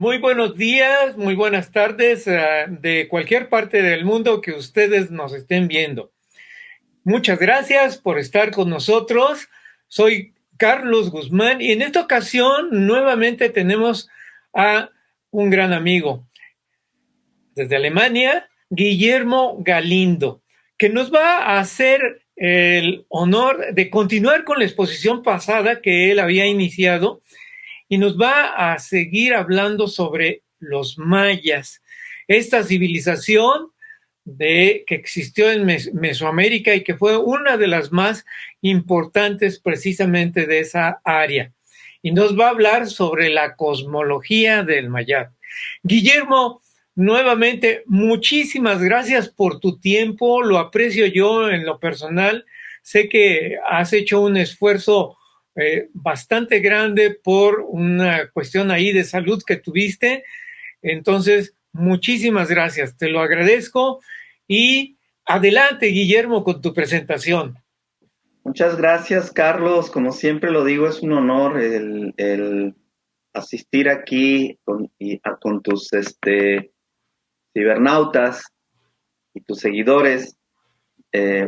Muy buenos días, muy buenas tardes, de cualquier parte del mundo que ustedes nos estén viendo. Muchas gracias por estar con nosotros. Soy Carlos Guzmán y en esta ocasión nuevamente tenemos a un gran amigo desde Alemania, Guillermo Galindo, que nos va a hacer el honor de continuar con la exposición pasada que él había iniciado y nos va a seguir hablando sobre los mayas, esta civilización que existió en Mesoamérica y que fue una de las más importantes precisamente de esa área. Y nos va a hablar sobre la cosmología del maya. Guillermo, nuevamente, muchísimas gracias por tu tiempo, lo aprecio yo en lo personal. Sé que has hecho un esfuerzo bastante grande por una cuestión ahí de salud que tuviste. Entonces, muchísimas gracias, te lo agradezco y adelante, Guillermo, con tu presentación. Muchas gracias, Carlos. Como siempre lo digo, es un honor el asistir aquí con tus cibernautas y tus seguidores.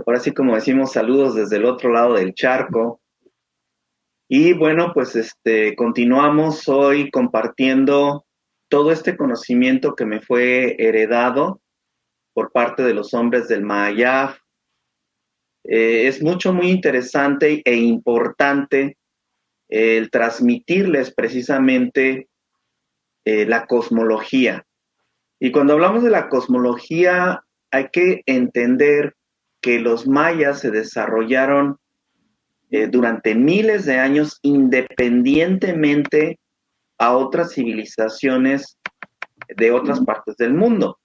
Ahora sí, como decimos, saludos desde el otro lado del charco. Y bueno, pues continuamos hoy compartiendo todo este conocimiento que me fue heredado por parte de los hombres del Mayab. Es muy interesante e importante el transmitirles precisamente la cosmología. Y cuando hablamos de la cosmología, hay que entender que los mayas se desarrollaron durante miles de años independientemente a otras civilizaciones de otras partes del mundo.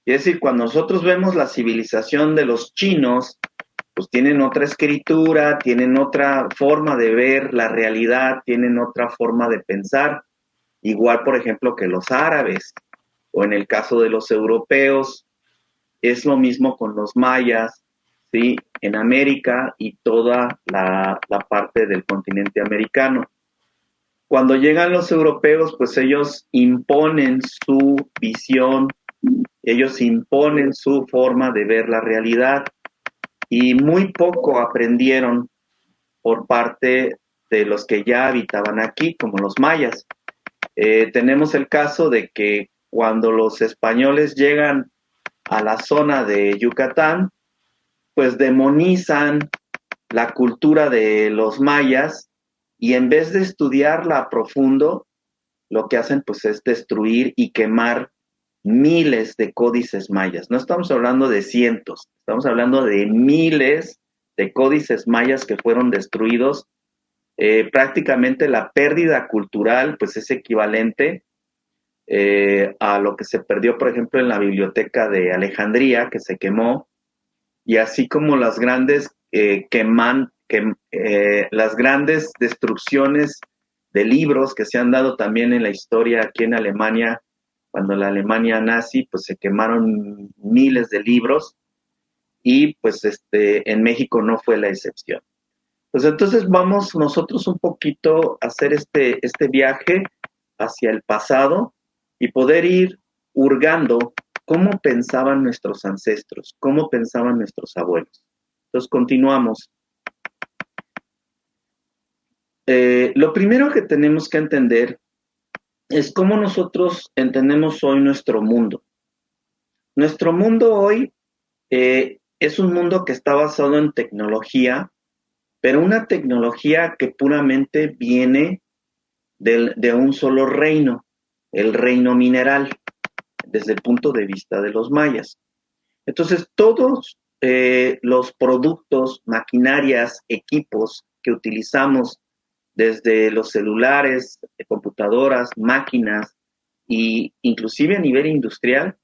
Es decir, cuando nosotros vemos la civilización de los chinos, pues tienen otra escritura, tienen otra forma de ver la realidad, tienen otra forma de pensar, igual por ejemplo que los árabes, o en el caso de los europeos, es lo mismo con los mayas, ¿sí? En América y toda la parte del continente americano. Cuando llegan los europeos, pues ellos imponen su visión, ellos imponen su forma de ver la realidad y muy poco aprendieron por parte de los que ya habitaban aquí, como los mayas. Tenemos el caso de que cuando los españoles llegan a la zona de Yucatán, pues demonizan la cultura de los mayas y en vez de estudiarla a profundo, lo que hacen pues es destruir y quemar miles de códices mayas. No estamos hablando de cientos, estamos hablando de miles de códices mayas que fueron destruidos. Prácticamente la pérdida cultural pues es equivalente a lo que se perdió, por ejemplo, en la biblioteca de Alejandría, que se quemó, y así como las grandes las grandes destrucciones de libros que se han dado también en la historia aquí en Alemania, cuando la Alemania nazi, pues se quemaron miles de libros y pues en México no fue la excepción. Pues entonces vamos nosotros un poquito a hacer este viaje hacia el pasado y poder ir hurgando cómo pensaban nuestros ancestros, cómo pensaban nuestros abuelos. Entonces continuamos. Lo primero que tenemos que entender es cómo nosotros entendemos hoy nuestro mundo. Nuestro mundo hoy es un mundo que está basado en tecnología, pero una tecnología que puramente viene de un solo reino, el reino mineral, desde el punto de vista de los mayas. Entonces, todos los productos, maquinarias, equipos que utilizamos desde los celulares, computadoras, máquinas e inclusive a nivel industrial,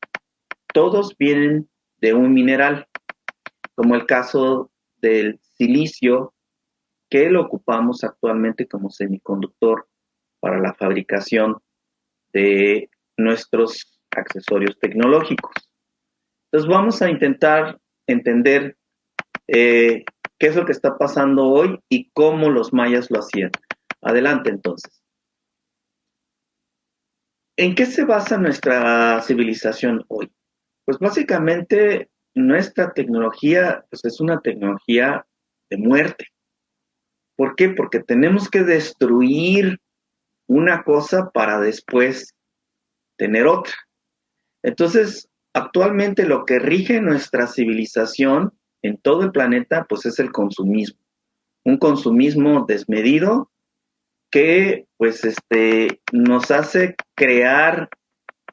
todos vienen de un mineral, como el caso del silicio, que lo ocupamos actualmente como semiconductor para la fabricación de nuestros accesorios tecnológicos. Entonces vamos a intentar entender qué es lo que está pasando hoy y cómo los mayas lo hacían. Adelante entonces. ¿En qué se basa nuestra civilización hoy? Pues básicamente nuestra tecnología pues es una tecnología de muerte. ¿Por qué? Porque tenemos que destruir una cosa para después tener otra. Entonces, actualmente lo que rige nuestra civilización en todo el planeta pues es el consumismo. Un consumismo desmedido que pues nos hace crear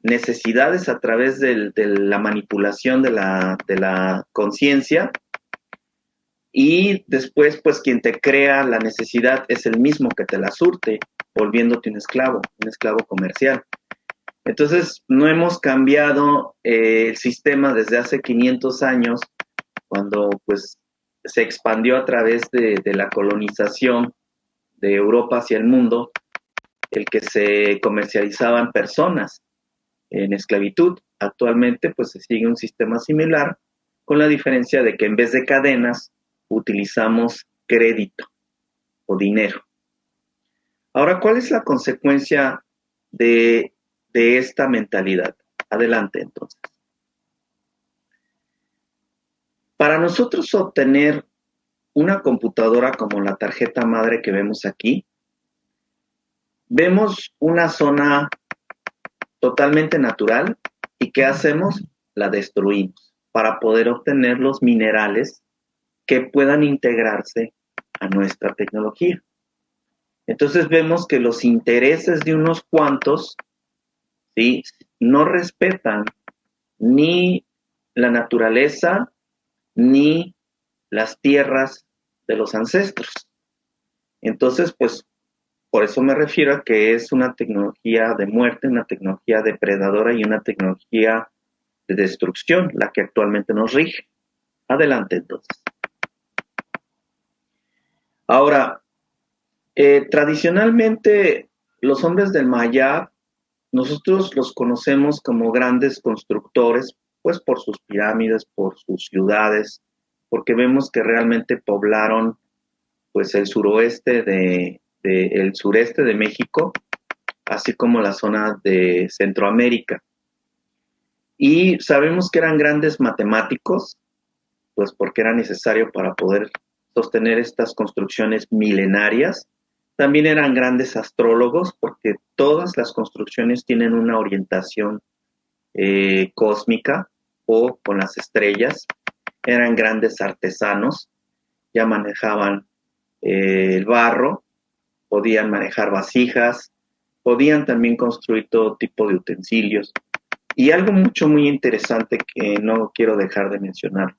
necesidades a través de la manipulación de la conciencia, y después pues quien te crea la necesidad es el mismo que te la surte, volviéndote un esclavo comercial. Entonces no hemos cambiado el sistema desde hace 500 años, cuando pues se expandió a través de la colonización de Europa hacia el mundo, el que se comercializaban personas en esclavitud. Actualmente pues se sigue un sistema similar, con la diferencia de que en vez de cadenas utilizamos crédito o dinero. Ahora, ¿cuál es la consecuencia de esta mentalidad? Adelante, entonces. Para nosotros obtener una computadora como la tarjeta madre que vemos aquí, vemos una zona totalmente natural, y ¿qué hacemos? La destruimos para poder obtener los minerales que puedan integrarse a nuestra tecnología. Entonces vemos que los intereses de unos cuantos, ¿sí?, no respetan ni la naturaleza ni las tierras de los ancestros. Entonces, pues, por eso me refiero a que es una tecnología de muerte, una tecnología depredadora y una tecnología de destrucción la que actualmente nos rige. Adelante, entonces. Ahora, tradicionalmente, los hombres del Maya, nosotros los conocemos como grandes constructores, pues por sus pirámides, por sus ciudades, porque vemos que realmente poblaron pues el el sureste de México, así como la zona de Centroamérica. Y sabemos que eran grandes matemáticos, pues porque era necesario para poder sostener estas construcciones milenarias. También eran grandes astrólogos, porque todas las construcciones tienen una orientación cósmica o con las estrellas. Eran grandes artesanos, ya manejaban el barro, podían manejar vasijas, podían también construir todo tipo de utensilios. Y algo muy interesante que no quiero dejar de mencionar: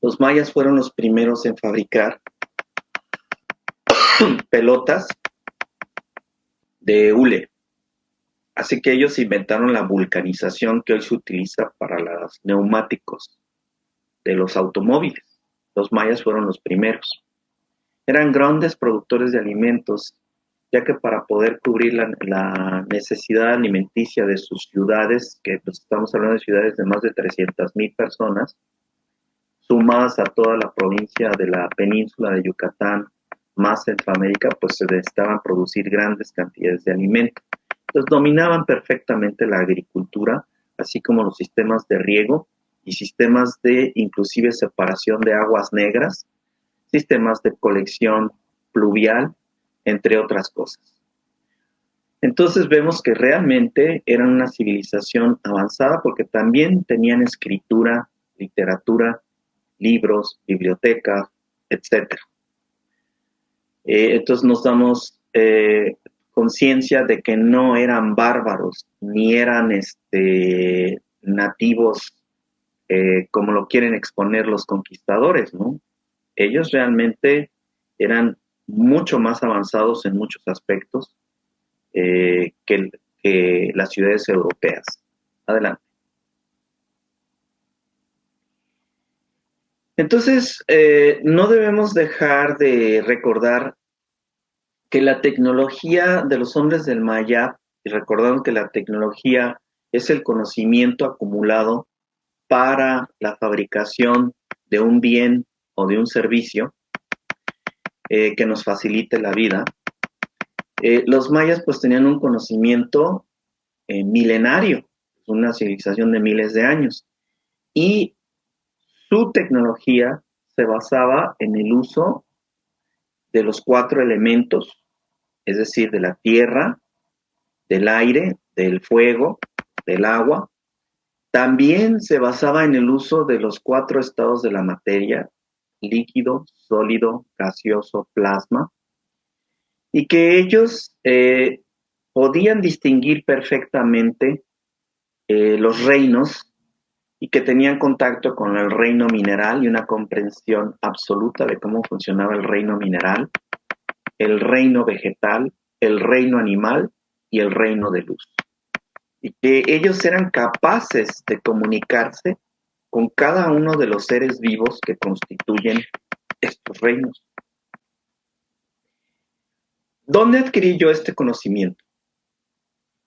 los mayas fueron los primeros en fabricar pelotas de hule. Así que ellos inventaron la vulcanización que hoy se utiliza para los neumáticos de los automóviles. Los mayas fueron los primeros. Eran grandes productores de alimentos, ya que para poder cubrir la necesidad alimenticia de sus ciudades, que pues estamos hablando de ciudades de más de 300,000 personas, sumadas a toda la provincia de la península de Yucatán, más Centroamérica, pues se necesitaban producir grandes cantidades de alimentos. Entonces dominaban perfectamente la agricultura, así como los sistemas de riego y sistemas de inclusive separación de aguas negras, sistemas de colección pluvial, entre otras cosas. Entonces vemos que realmente eran una civilización avanzada, porque también tenían escritura, literatura, libros, biblioteca, etc. Entonces nos damos conciencia de que no eran bárbaros, ni eran nativos como lo quieren exponer los conquistadores, ¿no? Ellos realmente eran mucho más avanzados en muchos aspectos que las ciudades europeas. Adelante. Entonces, no debemos dejar de recordar que la tecnología de los hombres del Maya, y recordando que la tecnología es el conocimiento acumulado para la fabricación de un bien o de un servicio que nos facilite la vida, los mayas pues tenían un conocimiento milenario, una civilización de miles de años. Y su tecnología se basaba en el uso de los 4 elementos, es decir, de la tierra, del aire, del fuego, del agua. También se basaba en el uso de los 4 estados de la materia, líquido, sólido, gaseoso, plasma, y que ellos podían distinguir perfectamente los reinos y que tenían contacto con el reino mineral y una comprensión absoluta de cómo funcionaba el reino mineral, el reino vegetal, el reino animal y el reino de luz. Y que ellos eran capaces de comunicarse con cada uno de los seres vivos que constituyen estos reinos. ¿Dónde adquirí yo este conocimiento?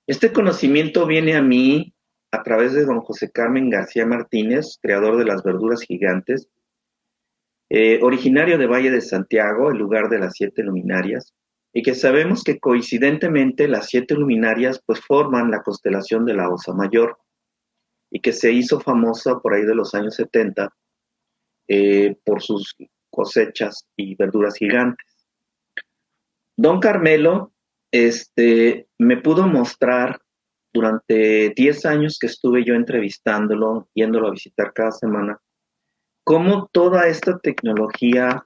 Este conocimiento viene a mí a través de don José Carmen García Martínez, creador de las verduras gigantes, originario de Valle de Santiago, el lugar de las 7 luminarias, y que sabemos que coincidentemente las 7 luminarias pues forman la constelación de la Osa Mayor, y que se hizo famosa por ahí de los años 70 por sus cosechas y verduras gigantes. Don Carmelo me pudo mostrar durante 10 años que estuve yo entrevistándolo, yéndolo a visitar cada semana, cómo toda esta tecnología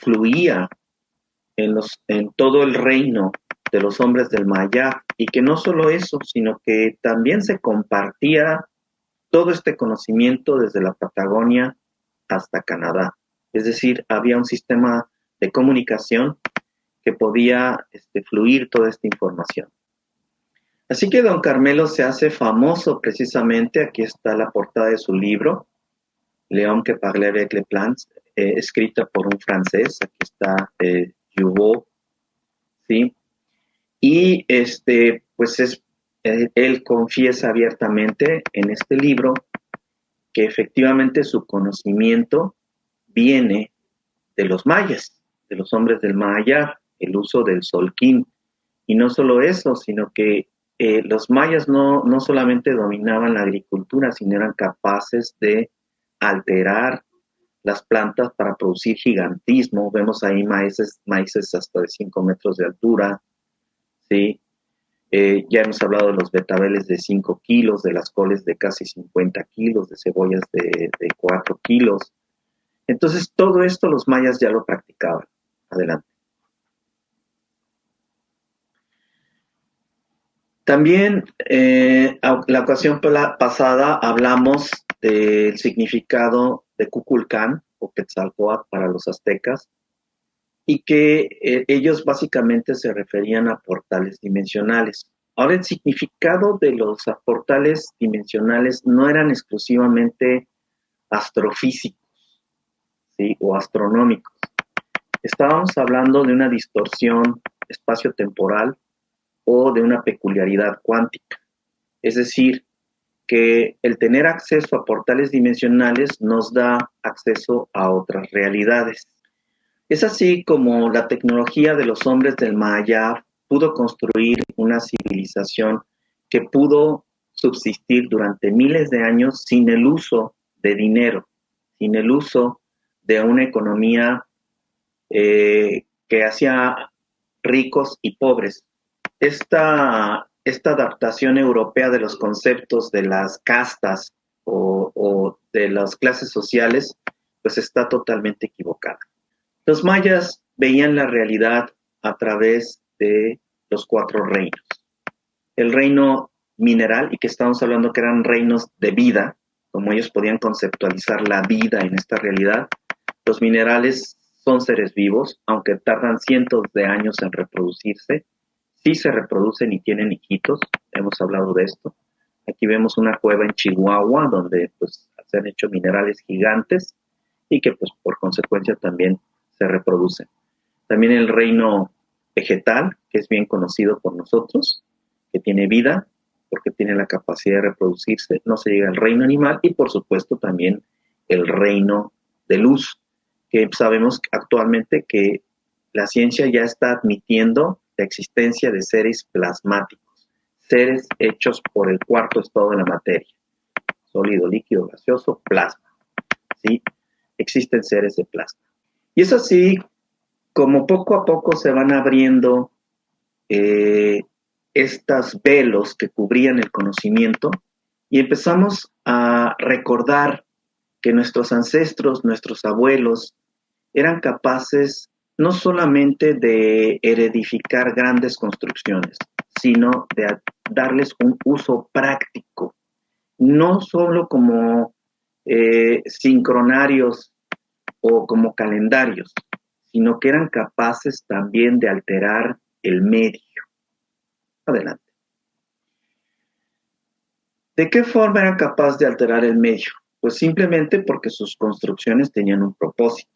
fluía en todo el reino de los hombres del Maya, y que no solo eso, sino que también se compartía todo este conocimiento desde la Patagonia hasta Canadá. Es decir, había un sistema de comunicación que podía fluir toda esta información. Así que don Carmelo se hace famoso precisamente, aquí está la portada de su libro, L'Homme qui parlait avec les plantes, escrita por un francés, aquí está Jouveau, ¿sí? Y pues él confiesa abiertamente en este libro que efectivamente su conocimiento viene de los mayas, de los hombres del Maya, el uso del solquín. Y no solo eso, sino que los mayas no solamente dominaban la agricultura, sino eran capaces de alterar las plantas para producir gigantismo. Vemos ahí maíces hasta de 5 metros de altura, ¿sí? Ya hemos hablado de los betabeles de 5 kilos, de las coles de casi 50 kilos, de cebollas de 4 kilos. Entonces, todo esto los mayas ya lo practicaban. Adelante. También, la ocasión pasada hablamos del significado de Kukulcán o Quetzalcóatl para los aztecas, y que ellos básicamente se referían a portales dimensionales. Ahora, el significado de los portales dimensionales no eran exclusivamente astrofísicos, ¿sí? O astronómicos. Estábamos hablando de una distorsión espacio-temporal o de una peculiaridad cuántica. Es decir, que el tener acceso a portales dimensionales nos da acceso a otras realidades. Es así como la tecnología de los hombres del Maya pudo construir una civilización que pudo subsistir durante miles de años sin el uso de dinero, sin el uso de una economía que hacía ricos y pobres. Esta adaptación europea de los conceptos de las castas o de las clases sociales, pues está totalmente equivocada. Los mayas veían la realidad a través de los 4 reinos. El reino mineral, y que estamos hablando que eran reinos de vida, como ellos podían conceptualizar la vida en esta realidad. Los minerales son seres vivos, aunque tardan cientos de años en reproducirse. Sí se reproducen y tienen hijitos, hemos hablado de esto. Aquí vemos una cueva en Chihuahua donde pues, se han hecho minerales gigantes y que pues, por consecuencia también se reproducen. También el reino vegetal, que es bien conocido por nosotros, que tiene vida, porque tiene la capacidad de reproducirse. No se llega al reino animal y por supuesto también el reino de luz, que sabemos actualmente que la ciencia ya está admitiendo la existencia de seres plasmáticos, seres hechos por el cuarto estado de la materia, sólido, líquido, gaseoso, plasma, ¿sí? Existen seres de plasma. Y es así como poco a poco se van abriendo estos velos que cubrían el conocimiento y empezamos a recordar que nuestros ancestros, nuestros abuelos, eran capaces no solamente de edificar grandes construcciones, sino de darles un uso práctico, no solo como sincronarios o como calendarios, sino que eran capaces también de alterar el medio. Adelante. ¿De qué forma eran capaces de alterar el medio? Pues simplemente porque sus construcciones tenían un propósito.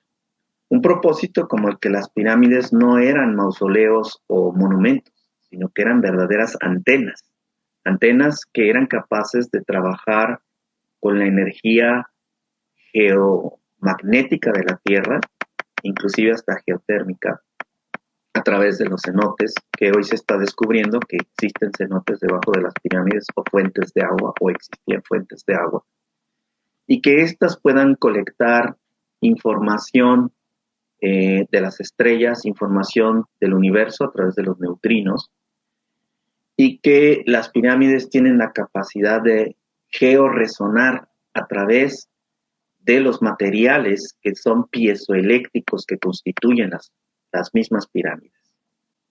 Un propósito como el que las pirámides no eran mausoleos o monumentos, sino que eran verdaderas antenas. Antenas que eran capaces de trabajar con la energía geomagnética de la Tierra, inclusive hasta geotérmica, a través de los cenotes, que hoy se está descubriendo que existen cenotes debajo de las pirámides o fuentes de agua, o existían fuentes de agua, y que éstas puedan colectar información de las estrellas, información del universo a través de los neutrinos, y que las pirámides tienen la capacidad de georesonar a través de los materiales que son piezoeléctricos que constituyen las mismas pirámides.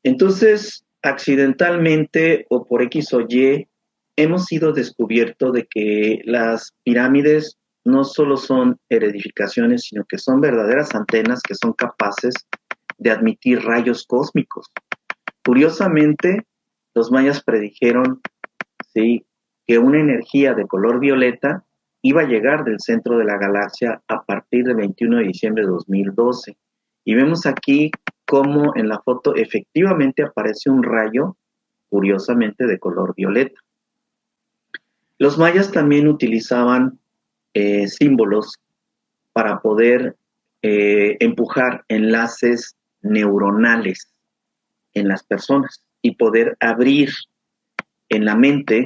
Entonces, accidentalmente o por X o Y, hemos sido descubierto de que las pirámides no solo son edificaciones, sino que son verdaderas antenas que son capaces de admitir rayos cósmicos. Curiosamente, los mayas predijeron, ¿sí?, que una energía de color violeta iba a llegar del centro de la galaxia a partir del 21 de diciembre de 2012. Y vemos aquí cómo en la foto efectivamente aparece un rayo, curiosamente de color violeta. Los mayas también utilizaban símbolos para poder empujar enlaces neuronales en las personas y poder abrir en la mente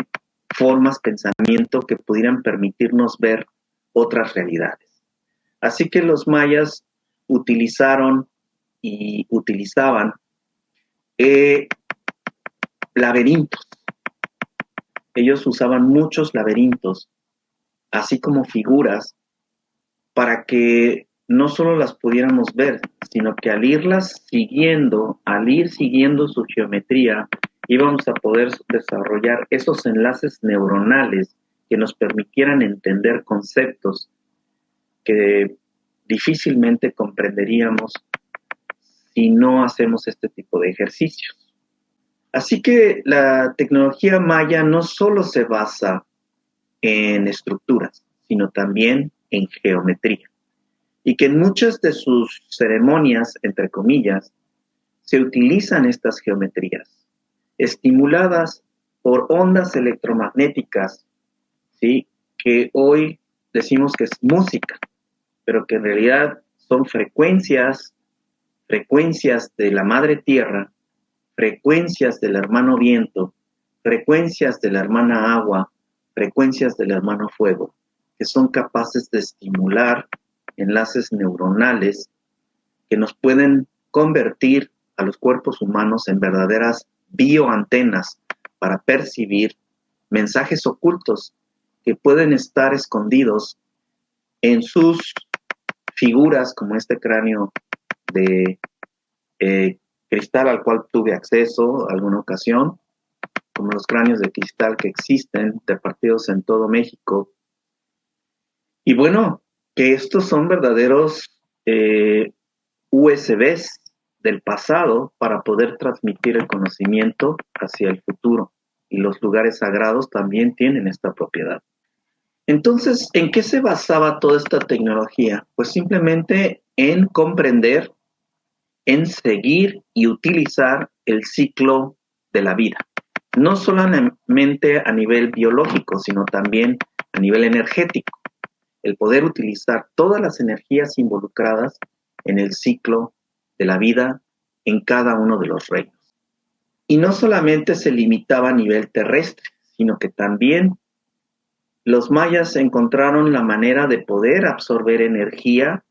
formas, pensamiento que pudieran permitirnos ver otras realidades. Así que los mayas utilizaron y utilizaban laberintos. Ellos usaban muchos laberintos, así como figuras, para que no solo las pudiéramos ver, sino que al ir siguiendo su geometría, íbamos a poder desarrollar esos enlaces neuronales que nos permitieran entender conceptos que difícilmente comprenderíamos si no hacemos este tipo de ejercicios. Así que la tecnología maya no solo se basa en estructuras, sino también en geometría. Y que en muchas de sus ceremonias, entre comillas, se utilizan estas geometrías, estimuladas por ondas electromagnéticas, ¿sí?, que hoy decimos que es música, pero que en realidad son frecuencias de la madre tierra, frecuencias del hermano viento, frecuencias de la hermana agua, frecuencias del hermano fuego, que son capaces de estimular enlaces neuronales que nos pueden convertir a los cuerpos humanos en verdaderas bioantenas para percibir mensajes ocultos que pueden estar escondidos en sus figuras, como este cráneo de cristal al cual tuve acceso alguna ocasión, como los cráneos de cristal que existen repartidos en todo México. Y bueno, que estos son verdaderos USBs del pasado para poder transmitir el conocimiento hacia el futuro. Y los lugares sagrados también tienen esta propiedad. Entonces, ¿en qué se basaba toda esta tecnología? Pues simplemente en comprender, en seguir y utilizar el ciclo de la vida. No solamente a nivel biológico, sino también a nivel energético. El poder utilizar todas las energías involucradas en el ciclo de la vida en cada uno de los reinos. Y no solamente se limitaba a nivel terrestre, sino que también los mayas encontraron la manera de poder absorber energía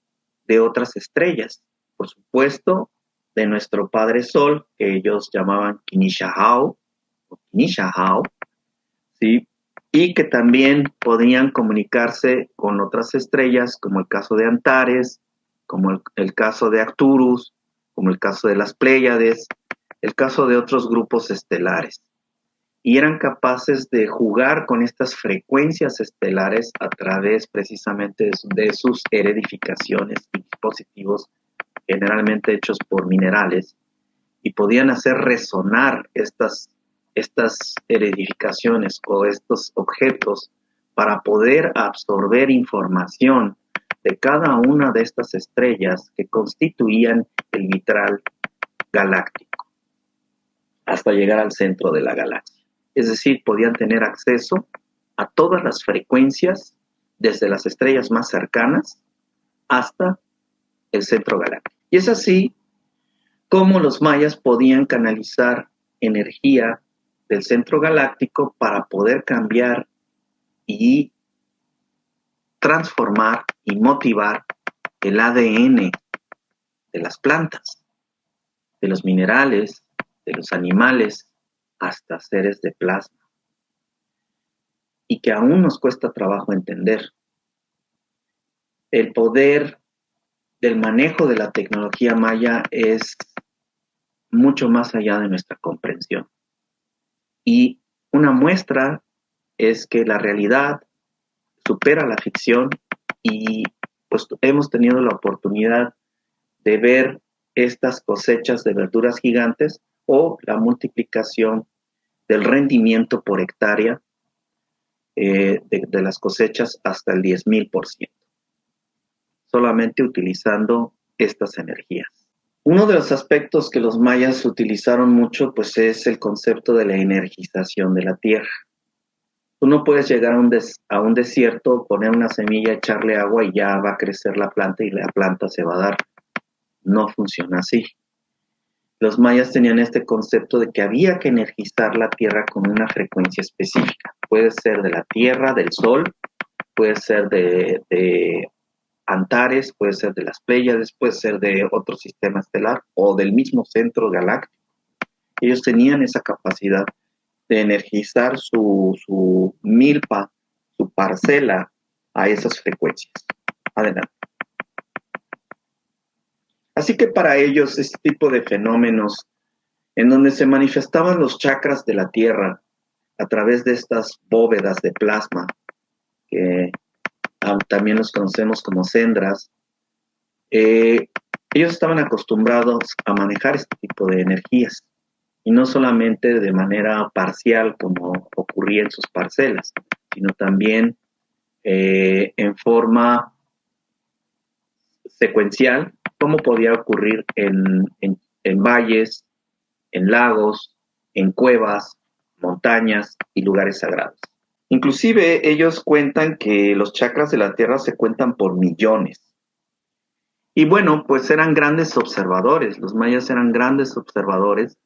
de otras estrellas. Por supuesto, de nuestro Padre Sol, que ellos llamaban Kinishahau, o Kinishahau, ¿sí? Y que también podían comunicarse con otras estrellas, como el caso de Antares, como el caso de Arcturus, como el caso de las Pléyades, el caso de otros grupos estelares. Y eran capaces de jugar con estas frecuencias estelares a través precisamente de sus heredificaciones y dispositivos generalmente hechos por minerales, y podían hacer resonar estas heredificaciones o estos objetos para poder absorber información de cada una de estas estrellas que constituían el vitral galáctico hasta llegar al centro de la galaxia. Es decir, podían tener acceso a todas las frecuencias desde las estrellas más cercanas hasta el centro galáctico. Y es así como los mayas podían canalizar energía del centro galáctico para poder cambiar y transformar y motivar el ADN de las plantas, de los minerales, de los animales, hasta seres de plasma. Y que aún nos cuesta trabajo entender. El poder del manejo de la tecnología maya es mucho más allá de nuestra comprensión. Y una muestra es que la realidad supera la ficción, y pues hemos tenido la oportunidad de ver estas cosechas de verduras gigantes o la multiplicación del rendimiento por hectárea de las cosechas hasta el 10,000%, solamente utilizando estas energías. Uno de los aspectos que los mayas utilizaron mucho, pues, es el concepto de la energización de la tierra. Tú no puedes llegar a un desierto, poner una semilla, echarle agua y ya va a crecer la planta y la planta se va a dar. No funciona así. Los mayas tenían este concepto de que había que energizar la tierra con una frecuencia específica. Puede ser de la tierra, del sol, puede ser de Antares, puede ser de las Pléyades, puede ser de otro sistema estelar o del mismo centro galáctico. Ellos tenían esa capacidad de energizar su milpa, su parcela, a esas frecuencias. Adelante. Así que para ellos, este tipo de fenómenos en donde se manifestaban los chakras de la Tierra a través de estas bóvedas de plasma, que también los conocemos como cendras, ellos estaban acostumbrados a manejar este tipo de energías, y no solamente de manera parcial como ocurría en sus parcelas, sino también en forma secuencial, como podía ocurrir en valles, en lagos, en cuevas, montañas y lugares sagrados. Inclusive ellos cuentan que los chakras de la Tierra se cuentan por millones. Y bueno, pues eran grandes observadores, los mayas eran grandes observadores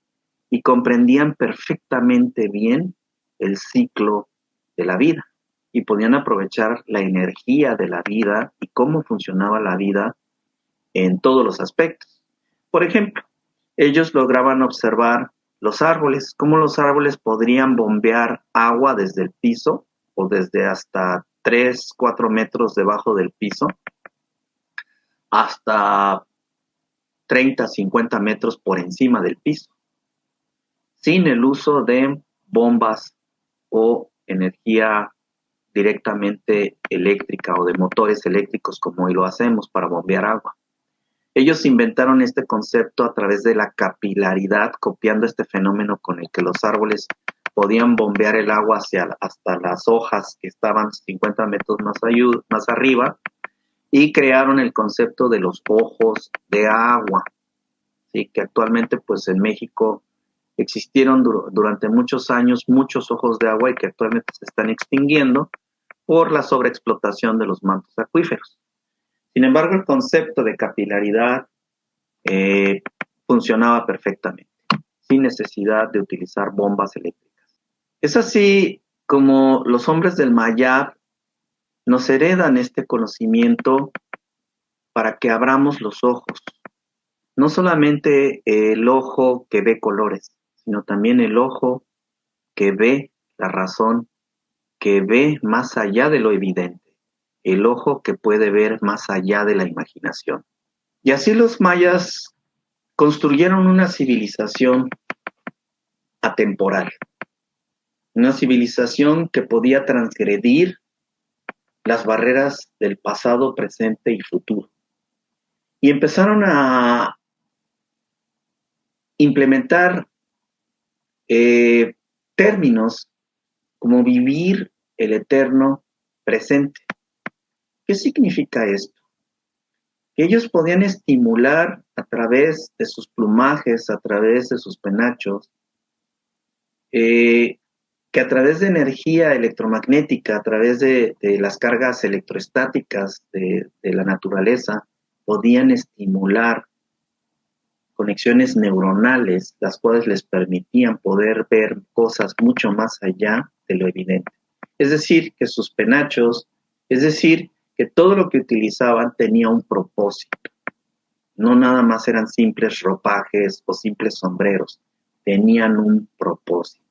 y comprendían perfectamente bien el ciclo de la vida, y podían aprovechar la energía de la vida y cómo funcionaba la vida en todos los aspectos. Por ejemplo, ellos lograban observar los árboles, cómo los árboles podrían bombear agua desde el piso o desde hasta 3, 4 metros debajo del piso hasta 30, 50 metros por encima del piso, sin el uso de bombas o energía directamente eléctrica o de motores eléctricos como hoy lo hacemos para bombear agua. Ellos inventaron este concepto a través de la capilaridad, copiando este fenómeno con el que los árboles podían bombear el agua hasta las hojas que estaban 50 metros más arriba, y crearon el concepto de los ojos de agua, ¿sí? Que actualmente, pues, en México existieron durante muchos años muchos ojos de agua y que actualmente se están extinguiendo por la sobreexplotación de los mantos acuíferos. Sin embargo, el concepto de capilaridad funcionaba perfectamente. sin necesidad de utilizar bombas eléctricas. Es así como los hombres del Mayab nos heredan este conocimiento para que abramos los ojos. No solamente el ojo que ve colores, sino también el ojo que ve la razón, que ve más allá de lo evidente, el ojo que puede ver más allá de la imaginación. Y así los mayas construyeron una civilización atemporal, una civilización que podía transgredir las barreras del pasado, presente y futuro. Y empezaron a implementar términos como vivir el eterno presente. ¿Qué significa esto? Que ellos podían estimular a través de sus plumajes, a través de sus penachos, que a través de energía electromagnética, a través de las cargas electroestáticas de la naturaleza, podían estimular conexiones neuronales, las cuales les permitían poder ver cosas mucho más allá de lo evidente. Es decir, que sus penachos, es decir, que todo lo que utilizaban tenía un propósito. No nada más eran simples ropajes o simples sombreros, tenían un propósito,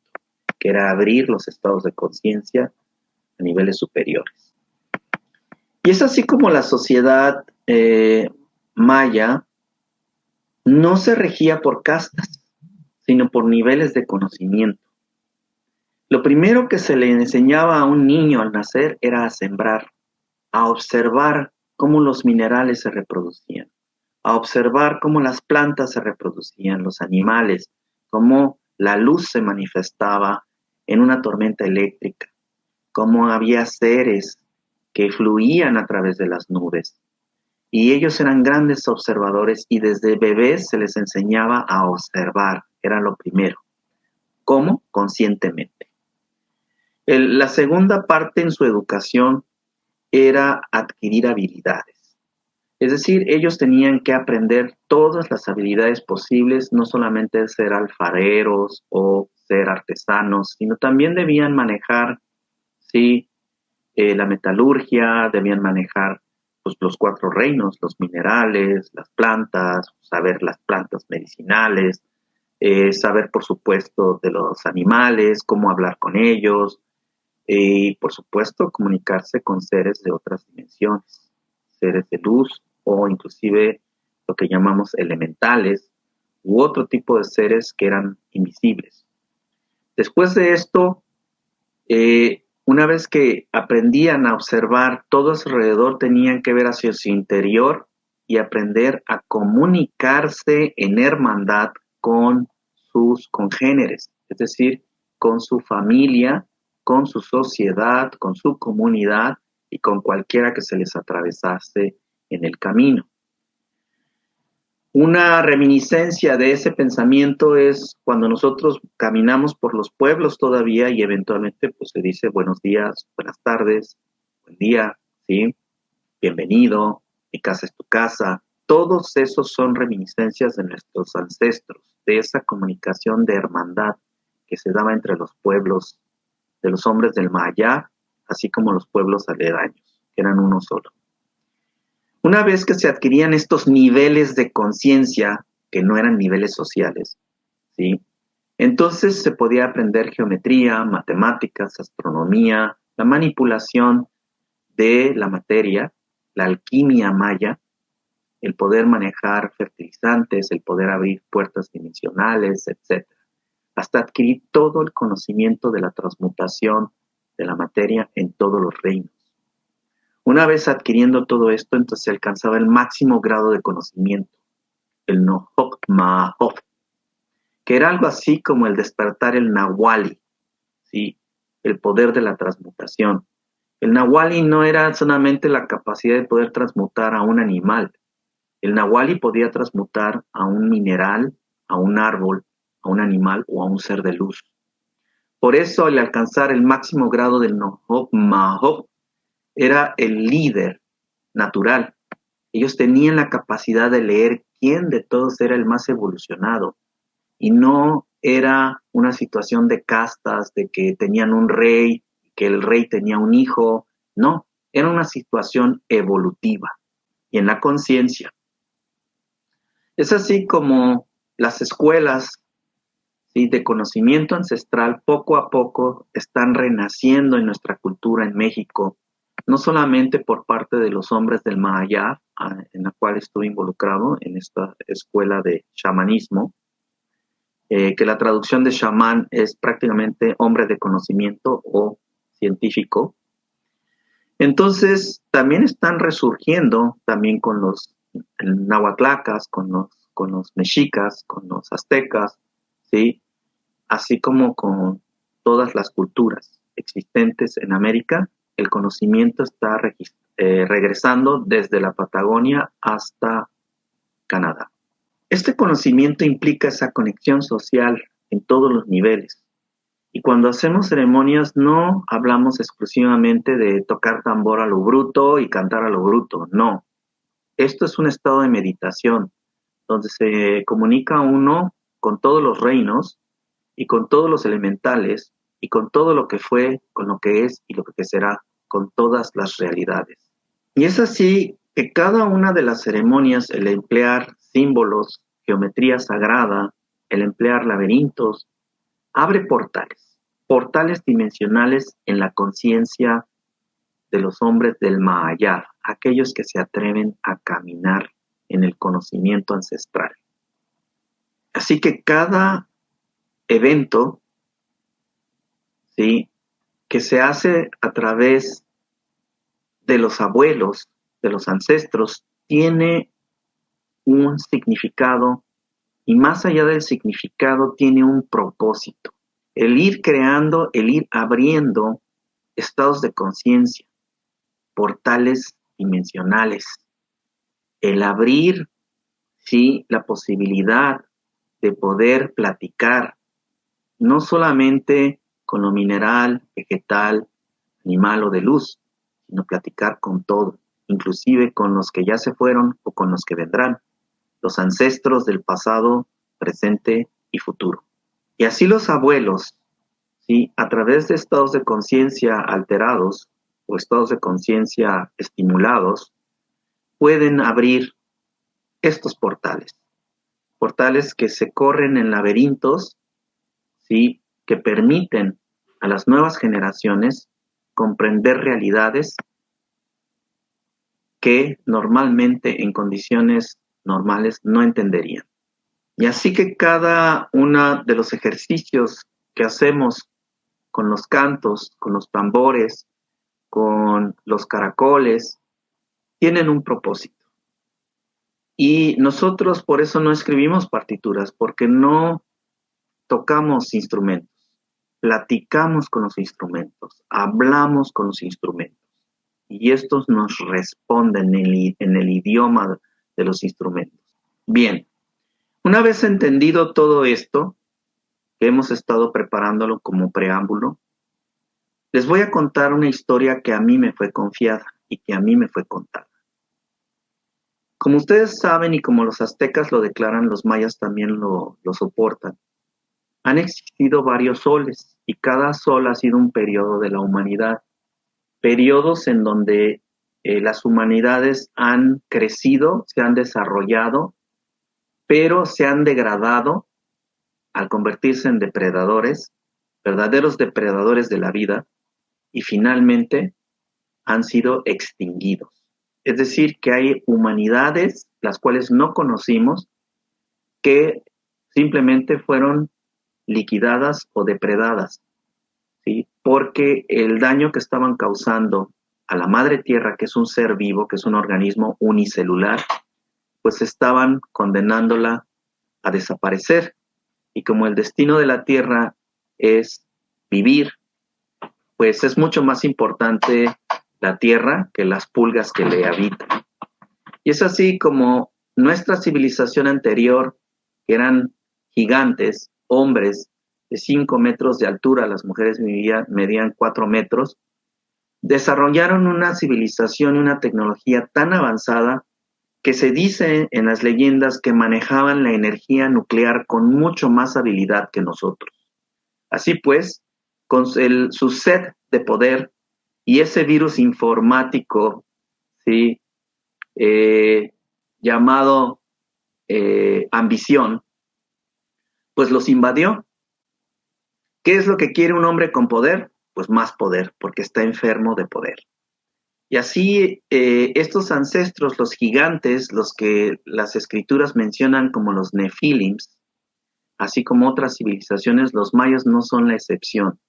que era abrir los estados de conciencia a niveles superiores. Y es así como la sociedad maya no se regía por castas, sino por niveles de conocimiento. Lo primero que se le enseñaba a un niño al nacer era a sembrar, a observar cómo los minerales se reproducían, a observar cómo las plantas se reproducían, los animales, cómo la luz se manifestaba en una tormenta eléctrica, cómo había seres que fluían a través de las nubes. Y ellos eran grandes observadores y desde bebés se les enseñaba a observar, era lo primero. ¿Cómo? Conscientemente. La segunda parte en su educación era adquirir habilidades. Es decir, ellos tenían que aprender todas las habilidades posibles, no solamente ser alfareros o ser artesanos, sino también debían manejar, sí, la metalurgia, debían manejar pues, los 4 reinos, los minerales, las plantas, saber las plantas medicinales, saber, por supuesto, de los animales, cómo hablar con ellos, y, por supuesto, comunicarse con seres de otras dimensiones, seres de luz o inclusive lo que llamamos elementales u otro tipo de seres que eran invisibles. Después de esto, una vez que aprendían a observar todo a su alrededor, tenían que ver hacia su interior y aprender a comunicarse en hermandad con sus congéneres, es decir, con su familia, con su sociedad, con su comunidad y con cualquiera que se les atravesase en el camino. Una reminiscencia de ese pensamiento es cuando nosotros caminamos por los pueblos todavía y eventualmente pues se dice buenos días, buenas tardes, buen día, ¿sí? Bienvenido, mi casa es tu casa. Todos esos son reminiscencias de nuestros ancestros, de esa comunicación de hermandad que se daba entre los pueblos de los hombres del Maya, así como los pueblos aledaños, que eran uno solo. Una vez que se adquirían estos niveles de conciencia, que no eran niveles sociales, ¿sí? Entonces se podía aprender geometría, matemáticas, astronomía, la manipulación de la materia, la alquimia maya, el poder manejar fertilizantes, el poder abrir puertas dimensionales, etc. Hasta adquirir todo el conocimiento de la transmutación de la materia en todos los reinos. Una vez adquiriendo todo esto, entonces se alcanzaba el máximo grado de conocimiento, el Nohok Mahop, que era algo así como el despertar el Nahuali, ¿sí? El poder de la transmutación. El Nahuali no era solamente la capacidad de poder transmutar a un animal. El Nahuali podía transmutar a un mineral, a un árbol, a un animal o a un ser de luz. Por eso, al alcanzar el máximo grado del Nohok Mahop, era el líder natural. Ellos tenían la capacidad de leer quién de todos era el más evolucionado, y no era una situación de castas, de que tenían un rey, que el rey tenía un hijo, no, era una situación evolutiva y en la conciencia. Es así como las escuelas, ¿sí?, de conocimiento ancestral poco a poco están renaciendo en nuestra cultura en México, no solamente por parte de los hombres del Mahayar, en la cual estuve involucrado en esta escuela de chamanismo, que la traducción de chamán es prácticamente hombre de conocimiento o científico. Entonces, también están resurgiendo también con los nahuatlacas, con los mexicas, con los aztecas, ¿sí?, así como con todas las culturas existentes en América. El conocimiento está regresando desde la Patagonia hasta Canadá. Este conocimiento implica esa conexión social en todos los niveles. Y cuando hacemos ceremonias no hablamos exclusivamente de tocar tambor a lo bruto y cantar a lo bruto, no. Esto es un estado de meditación donde se comunica uno con todos los reinos y con todos los elementales y con todo lo que fue, con lo que es y lo que será, con todas las realidades. Y es así que cada una de las ceremonias, el emplear símbolos, geometría sagrada, el emplear laberintos, abre portales dimensionales en la conciencia de los hombres del Mahayar, aquellos que se atreven a caminar en el conocimiento ancestral. Así que cada evento, ¿sí?, que se hace a través de los abuelos, de los ancestros, tiene un significado y más allá del significado tiene un propósito. El ir creando, el ir abriendo estados de conciencia, portales dimensionales, el abrir, sí, la posibilidad de poder platicar, no solamente con lo mineral, vegetal, animal o de luz, sino platicar con todo, inclusive con los que ya se fueron o con los que vendrán, los ancestros del pasado, presente y futuro. Y así los abuelos, ¿sí?, a través de estados de conciencia alterados o estados de conciencia estimulados, pueden abrir estos portales. Portales que se corren en laberintos, ¿sí?, que permiten a las nuevas generaciones comprender realidades que normalmente en condiciones normales no entenderían. Y así que cada uno de los ejercicios que hacemos con los cantos, con los tambores, con los caracoles, tienen un propósito. Y nosotros por eso no escribimos partituras, porque no tocamos instrumentos, platicamos con los instrumentos, hablamos con los instrumentos. Y estos nos responden en el idioma de los instrumentos. Bien, una vez entendido todo esto, que hemos estado preparándolo como preámbulo, les voy a contar una historia que a mí me fue confiada y que a mí me fue contada. Como ustedes saben y como los aztecas lo declaran, los mayas también lo soportan, han existido varios soles y cada sol ha sido un periodo de la humanidad. Periodos en donde las humanidades han crecido, se han desarrollado, pero se han degradado al convertirse en depredadores, verdaderos depredadores de la vida, y finalmente han sido extinguidos. Es decir, que hay humanidades las cuales no conocimos que simplemente fueron liquidadas o depredadas, ¿sí?, porque el daño que estaban causando a la madre tierra, que es un ser vivo, que es un organismo unicelular, pues estaban condenándola a desaparecer. Y como el destino de la tierra es vivir, pues es mucho más importante la tierra que las pulgas que le habitan. Y es así como nuestra civilización anterior, que eran gigantes, hombres de 5 metros de altura, las mujeres medían 4 metros, desarrollaron una civilización y una tecnología tan avanzada que se dice en las leyendas que manejaban la energía nuclear con mucho más habilidad que nosotros. Así pues, con su sed de poder y ese virus informático, ¿sí? Llamado ambición, pues los invadió. ¿Qué es lo que quiere un hombre con poder? Pues más poder, porque está enfermo de poder. Y así estos ancestros, los gigantes, los que las escrituras mencionan como los Nefilims, así como otras civilizaciones, los mayas no son la excepción.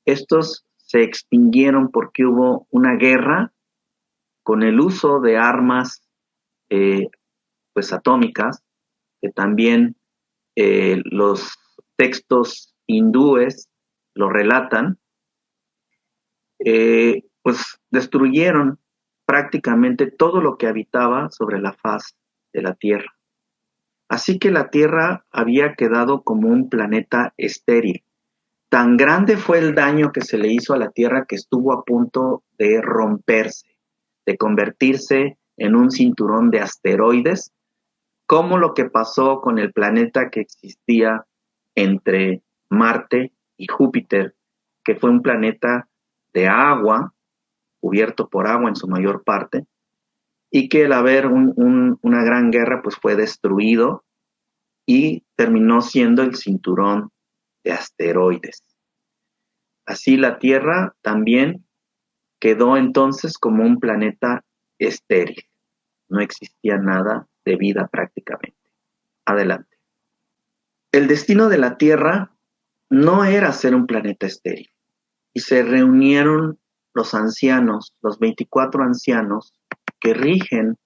Estos se extinguieron porque hubo una guerra con el uso de armas pues atómicas, que también los textos hindúes lo relatan, pues destruyeron prácticamente todo lo que habitaba sobre la faz de la Tierra. Así que la Tierra había quedado como un planeta estéril. Tan grande fue el daño que se le hizo a la Tierra que estuvo a punto de romperse, de convertirse en un cinturón de asteroides, como lo que pasó con el planeta que existía entre Marte y Júpiter, que fue un planeta de agua, cubierto por agua en su mayor parte, y que al haber una gran guerra, pues fue destruido y terminó siendo el cinturón de asteroides. Así la Tierra también quedó entonces como un planeta estéril. No existía nada de vida prácticamente. Adelante. El destino de la Tierra no era ser un planeta estéril. Y se reunieron los ancianos, los 24 ancianos que rigen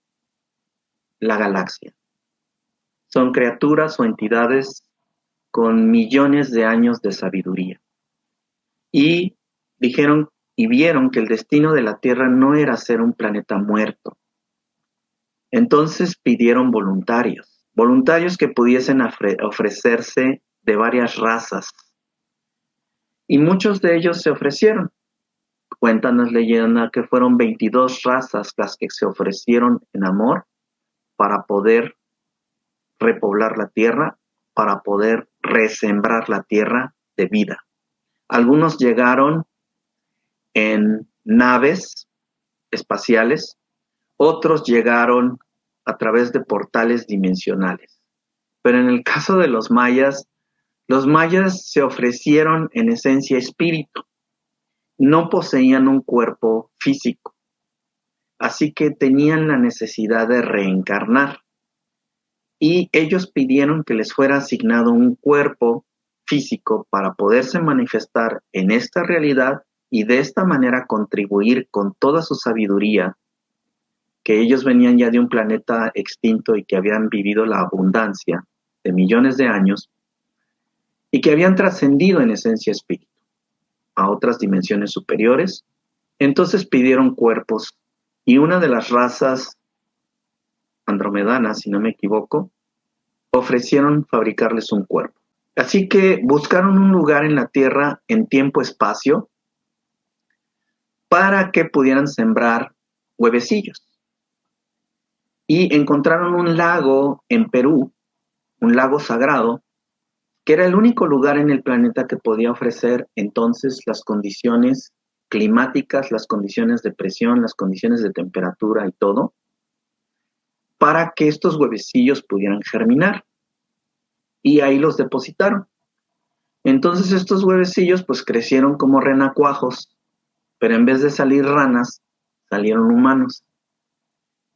la galaxia. Son criaturas o entidades con millones de años de sabiduría. Y dijeron y vieron que el destino de la Tierra no era ser un planeta muerto. Entonces pidieron voluntarios que pudiesen ofrecerse de varias razas. Y muchos de ellos se ofrecieron. Cuentan las leyendas que fueron 22 razas las que se ofrecieron en amor para poder repoblar la tierra, para poder resembrar la tierra de vida. Algunos llegaron en naves espaciales, otros llegaron a través de portales dimensionales. Pero en el caso de los mayas se ofrecieron en esencia espíritu. No poseían un cuerpo físico, así que tenían la necesidad de reencarnar. Y ellos pidieron que les fuera asignado un cuerpo físico para poderse manifestar en esta realidad y de esta manera contribuir con toda su sabiduría, que ellos venían ya de un planeta extinto y que habían vivido la abundancia de millones de años y que habían trascendido en esencia espíritu a otras dimensiones superiores. Entonces pidieron cuerpos y una de las razas andromedanas, si no me equivoco, ofrecieron fabricarles un cuerpo. Así que buscaron un lugar en la Tierra en tiempo-espacio para que pudieran sembrar huevecillos. Y encontraron un lago en Perú, un lago sagrado, que era el único lugar en el planeta que podía ofrecer entonces las condiciones climáticas, las condiciones de presión, las condiciones de temperatura y todo, para que estos huevecillos pudieran germinar. Y ahí los depositaron. Entonces estos huevecillos pues crecieron como renacuajos, pero en vez de salir ranas, salieron humanos.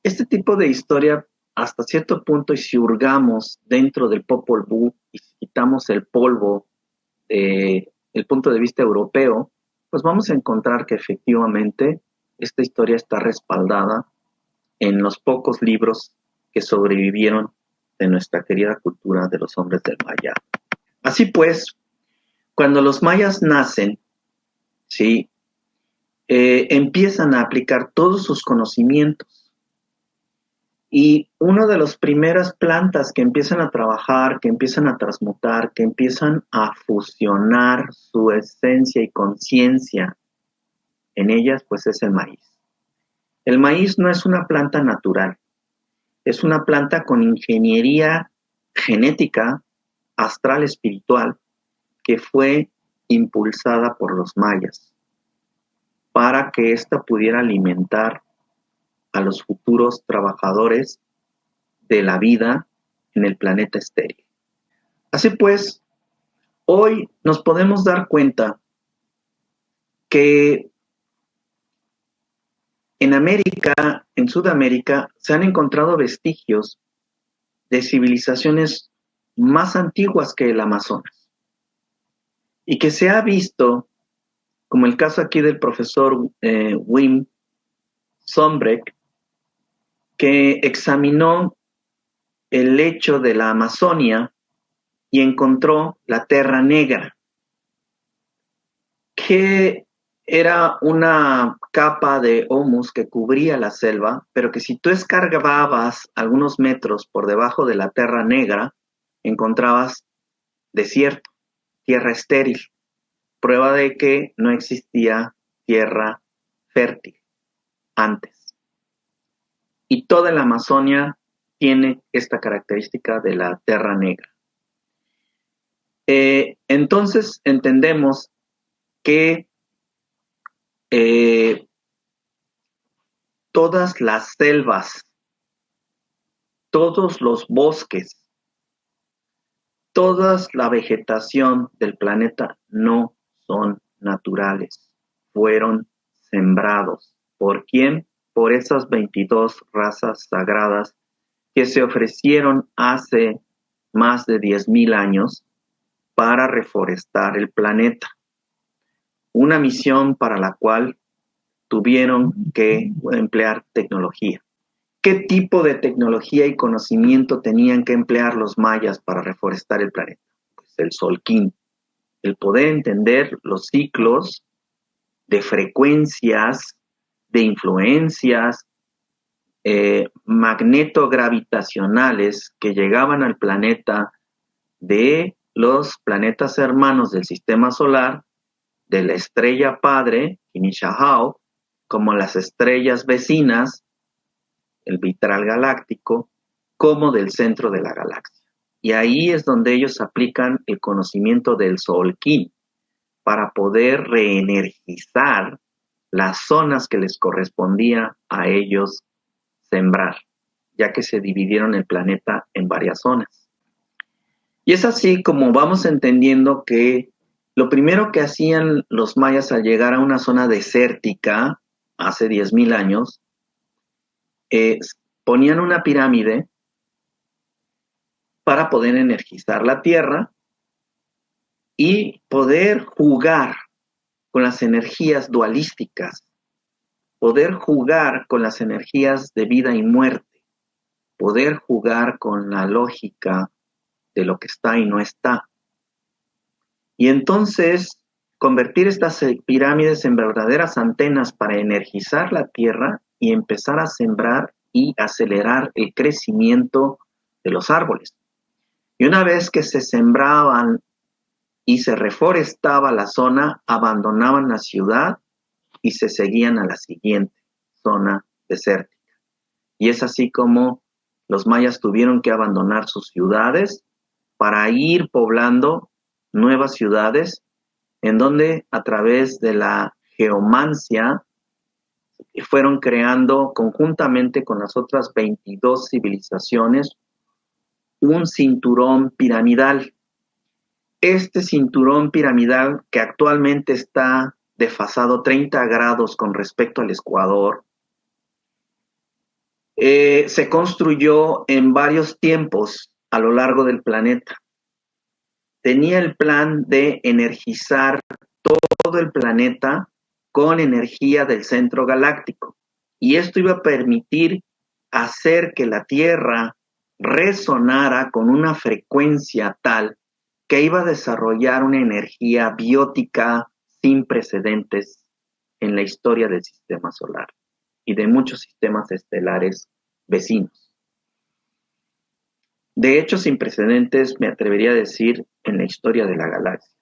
Este tipo de historia, hasta cierto punto, y si hurgamos dentro del Popol Vuh y si quitamos el polvo del punto de vista europeo, pues vamos a encontrar que efectivamente esta historia está respaldada en los pocos libros que sobrevivieron de nuestra querida cultura de los hombres del Maya. Así pues, cuando los mayas nacen, ¿sí? Empiezan a aplicar todos sus conocimientos. Y una de las primeras plantas que empiezan a trabajar, que empiezan a transmutar, que empiezan a fusionar su esencia y conciencia en ellas, pues es el maíz. El maíz no es una planta natural. Es una planta con ingeniería genética astral espiritual que fue impulsada por los mayas para que ésta pudiera alimentar a los futuros trabajadores de la vida en el planeta estéril. Así pues, hoy nos podemos dar cuenta que en América, en Sudamérica, se han encontrado vestigios de civilizaciones más antiguas que el Amazonas y que se ha visto, como el caso aquí del profesor Wim Sombrecht, que examinó el lecho de la Amazonia y encontró la Terra Negra, que era una capa de humus que cubría la selva, pero que si tú escarbabas algunos metros por debajo de la Terra Negra, encontrabas desierto, tierra estéril, prueba de que no existía tierra fértil antes. Y toda la Amazonia tiene esta característica de la Terra Negra. Entonces entendemos que todas las selvas, todos los bosques, toda la vegetación del planeta no son naturales, fueron sembrados. ¿Por quién? Por esas 22 razas sagradas que se ofrecieron hace más de 10,000 años para reforestar el planeta. Una misión para la cual tuvieron que emplear tecnología. ¿Qué tipo de tecnología y conocimiento tenían que emplear los mayas para reforestar el planeta? Pues el Solquín, el poder entender los ciclos de frecuencias, de influencias magnetogravitacionales que llegaban al planeta de los planetas hermanos del sistema solar, de la estrella padre, Inishahau, como las estrellas vecinas, el vitral galáctico, como del centro de la galaxia. Y ahí es donde ellos aplican el conocimiento del Solquín para poder reenergizar las zonas que les correspondía a ellos sembrar, ya que se dividieron el planeta en varias zonas. Y es así como vamos entendiendo que lo primero que hacían los mayas al llegar a una zona desértica, hace 10,000 años, ponían una pirámide para poder energizar la tierra y poder jugar con las energías dualísticas, poder jugar con las energías de vida y muerte, poder jugar con la lógica de lo que está y no está. Y entonces convertir estas pirámides en verdaderas antenas para energizar la tierra y empezar a sembrar y acelerar el crecimiento de los árboles. Y una vez que se sembraban y se reforestaba la zona, abandonaban la ciudad y se seguían a la siguiente zona desértica. Y es así como los mayas tuvieron que abandonar sus ciudades para ir poblando nuevas ciudades en donde a través de la geomancia fueron creando conjuntamente con las otras 22 civilizaciones un cinturón piramidal. Este cinturón piramidal, que actualmente está desfasado 30 grados con respecto al Ecuador, se construyó en varios tiempos a lo largo del planeta. Tenía el plan de energizar todo el planeta con energía del centro galáctico. Y esto iba a permitir hacer que la Tierra resonara con una frecuencia tal que iba a desarrollar una energía biótica sin precedentes en la historia del sistema solar y de muchos sistemas estelares vecinos. De hecho, sin precedentes, me atrevería a decir, en la historia de la galaxia.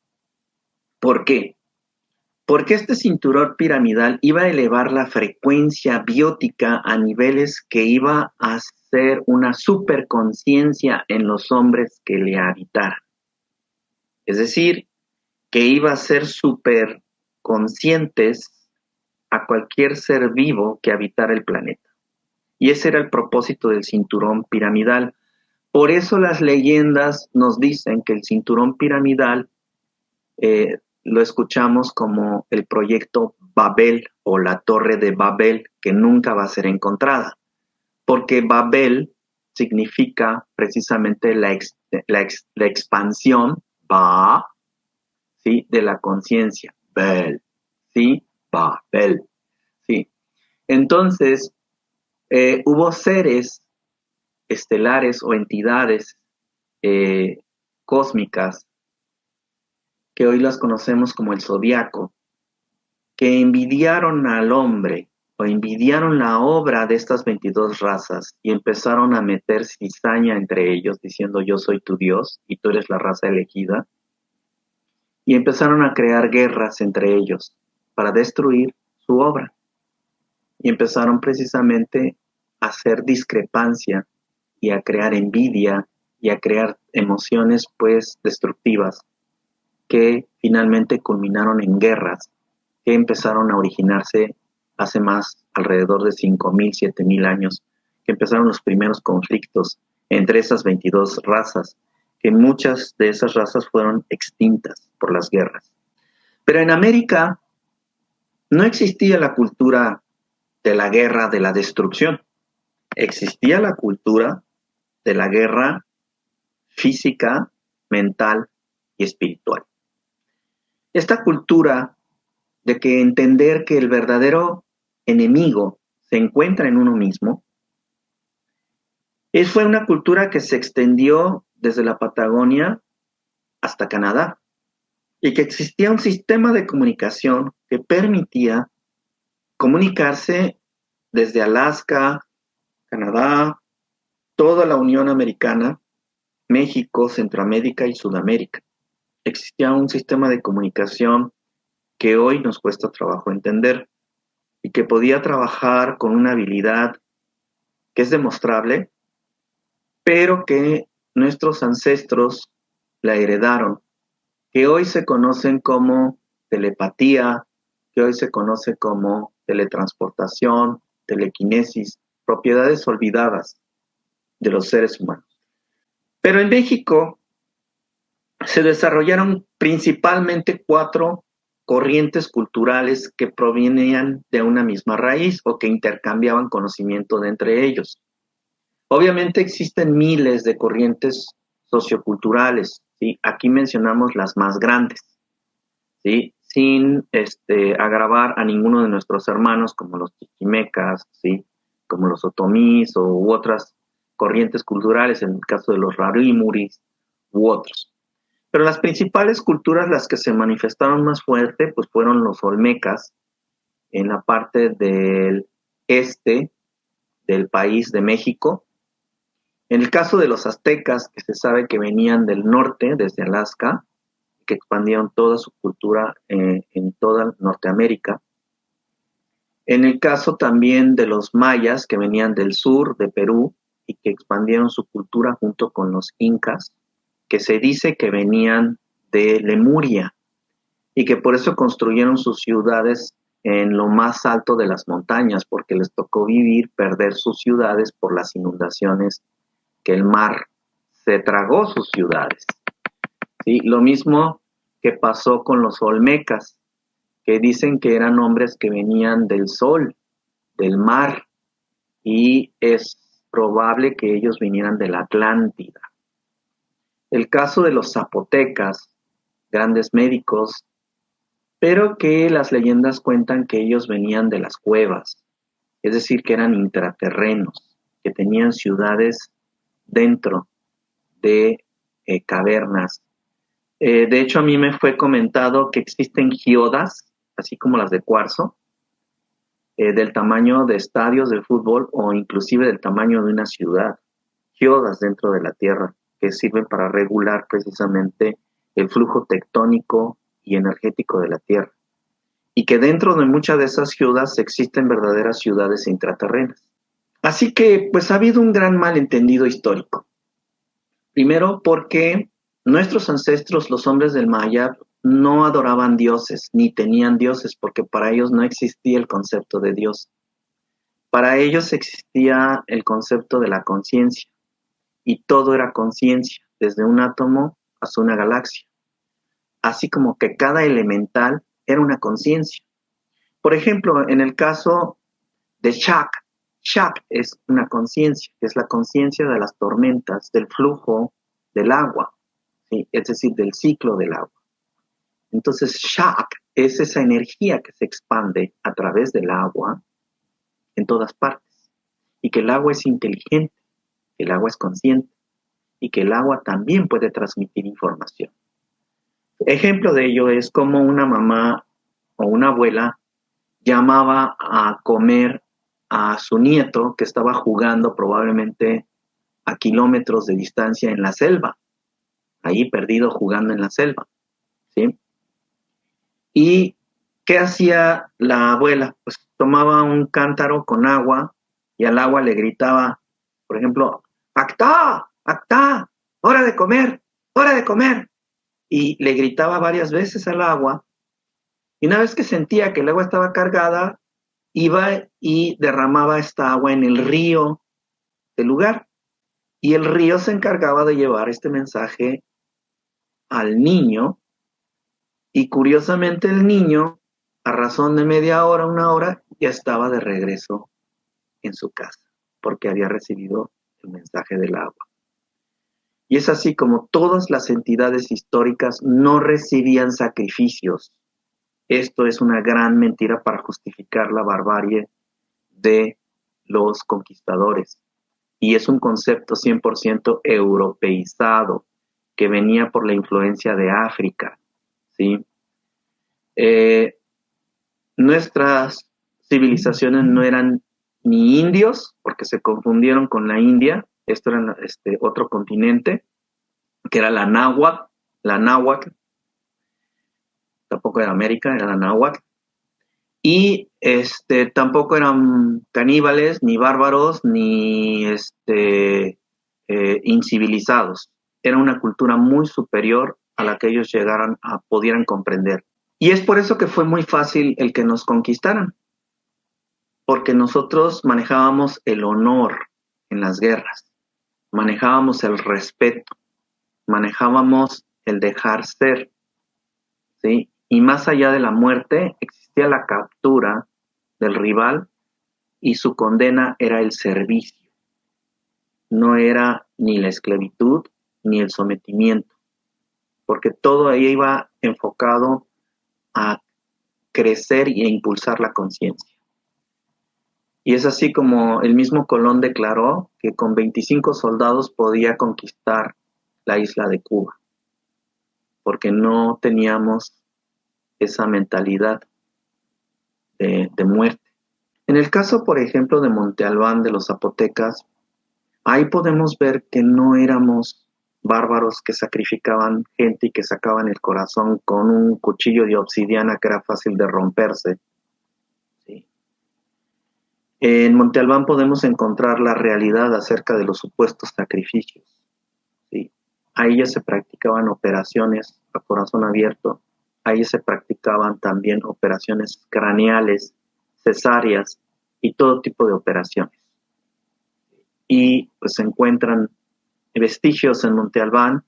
¿Por qué? Porque este cinturón piramidal iba a elevar la frecuencia biótica a niveles que iba a hacer una superconciencia en los hombres que le habitaran. Es decir, que iba a ser superconscientes a cualquier ser vivo que habitara el planeta. Y ese era el propósito del cinturón piramidal. Por eso las leyendas nos dicen que el cinturón piramidal lo escuchamos como el proyecto Babel o la Torre de Babel, que nunca va a ser encontrada, porque Babel significa precisamente la expansión, ba, ¿sí? De la conciencia, Bel, ¿sí? Babel, ¿sí? Entonces, hubo seres estelares o entidades cósmicas que hoy las conocemos como el zodiaco, que envidiaron al hombre o envidiaron la obra de estas 22 razas y empezaron a meter cizaña entre ellos diciendo yo soy tu Dios y tú eres la raza elegida, y empezaron a crear guerras entre ellos para destruir su obra y empezaron precisamente a hacer discrepancia y a crear envidia y a crear emociones pues destructivas que finalmente culminaron en guerras que empezaron a originarse hace más alrededor de 5.000, 7.000 años, que empezaron los primeros conflictos entre esas 22 razas, que muchas de esas razas fueron extintas por las guerras. Pero en América no existía la cultura de la guerra, de la destrucción. Existía la cultura de la guerra física, mental y espiritual. Esta cultura de que entender que el verdadero enemigo se encuentra en uno mismo, fue una cultura que se extendió desde la Patagonia hasta Canadá y que existía un sistema de comunicación que permitía comunicarse desde Alaska, Canadá, toda la Unión Americana, México, Centroamérica y Sudamérica. Existía un sistema de comunicación que hoy nos cuesta trabajo entender y que podía trabajar con una habilidad que es demostrable, pero que nuestros ancestros la heredaron, que hoy se conocen como telepatía, que hoy se conoce como teletransportación, telequinesis, propiedades olvidadas de los seres humanos. Pero en México se desarrollaron principalmente 4 corrientes culturales que provenían de una misma raíz o que intercambiaban conocimiento de entre ellos. Obviamente existen miles de corrientes socioculturales, ¿sí? Aquí mencionamos las más grandes, ¿sí? Sin agravar a ninguno de nuestros hermanos como los chichimecas, ¿sí? Como los otomís u otras corrientes culturales, en el caso de los rarímuris u otros. Pero las principales culturas, las que se manifestaron más fuerte, pues fueron los olmecas en la parte del este del país de México. En el caso de los aztecas, que se sabe que venían del norte, desde Alaska, que expandieron toda su cultura en toda Norteamérica. En el caso también de los mayas, que venían del sur de Perú y que expandieron su cultura junto con los incas, que se dice que venían de Lemuria y que por eso construyeron sus ciudades en lo más alto de las montañas, porque les tocó perder sus ciudades por las inundaciones que el mar se tragó sus ciudades. ¿Sí? Lo mismo que pasó con los olmecas, que dicen que eran hombres que venían del sol, del mar, y es probable que ellos vinieran de la Atlántida. El caso de los zapotecas, grandes médicos, pero que las leyendas cuentan que ellos venían de las cuevas, es decir, que eran intraterrenos, que tenían ciudades dentro de cavernas. De hecho, a mí me fue comentado que existen geodas, así como las de cuarzo, del tamaño de estadios de fútbol o inclusive del tamaño de una ciudad, geodas dentro de la Tierra, que sirven para regular precisamente el flujo tectónico y energético de la Tierra. y que dentro de muchas de esas ciudades existen verdaderas ciudades intraterrenas. Así que pues ha habido un gran malentendido histórico. Primero porque nuestros ancestros, los hombres del Maya, no adoraban dioses ni tenían dioses porque para ellos no existía el concepto de Dios. Para ellos existía el concepto de la conciencia y todo era conciencia, desde un átomo hasta una galaxia. Así como que cada elemental era una conciencia. Por ejemplo, en el caso de Shak, Shak es una conciencia, que es la conciencia de las tormentas, del flujo del agua, ¿sí? Es decir, del ciclo del agua. Entonces, Shak es esa energía que se expande a través del agua en todas partes, y que el agua es inteligente, que el agua es consciente, y que el agua también puede transmitir información. Ejemplo de ello es como una mamá o una abuela llamaba a comer a su nieto que estaba jugando probablemente a kilómetros de distancia en la selva, ahí perdido jugando en la selva, ¿sí? ¿Y qué hacía la abuela? Pues tomaba un cántaro con agua y al agua le gritaba, por ejemplo, ¡Actá! ¡Actá! ¡Hora de comer! ¡Hora de comer! Y le gritaba varias veces al agua, y una vez que sentía que el agua estaba cargada, iba y derramaba esta agua en el río del lugar. Y el río se encargaba de llevar este mensaje al niño, y curiosamente el niño, a razón de media hora, una hora, ya estaba de regreso en su casa, porque había recibido el mensaje del agua. Y es así como todas las entidades históricas no recibían sacrificios. Esto es una gran mentira para justificar la barbarie de los conquistadores. Y es un concepto 100% europeizado que venía por la influencia de África, ¿sí? Nuestras civilizaciones no eran ni indios, porque se confundieron con la India. Esto era otro continente, que era la náhuatl, tampoco era América, era la náhuatl. Y tampoco eran caníbales, ni bárbaros, ni incivilizados. Era una cultura muy superior a la que ellos pudieran comprender. Y es por eso que fue muy fácil el que nos conquistaran, porque nosotros manejábamos el honor en las guerras, manejábamos el respeto, manejábamos el dejar ser, ¿sí? Y más allá de la muerte, existía la captura del rival y su condena era el servicio. No era ni la esclavitud ni el sometimiento, porque todo ahí iba enfocado a crecer y a impulsar la conciencia. Y es así como el mismo Colón declaró que con 25 soldados podía conquistar la isla de Cuba, porque no teníamos esa mentalidad de muerte. En el caso, por ejemplo, de Monte Albán, de los zapotecas, ahí podemos ver que no éramos bárbaros que sacrificaban gente y que sacaban el corazón con un cuchillo de obsidiana que era fácil de romperse. ¿Sí? En Monte Albán podemos encontrar la realidad acerca de los supuestos sacrificios. ¿Sí? Ahí ya se practicaban operaciones a corazón abierto, ahí se practicaban también operaciones craneales, cesáreas y todo tipo de operaciones. Y pues se encuentran vestigios en Monte Albán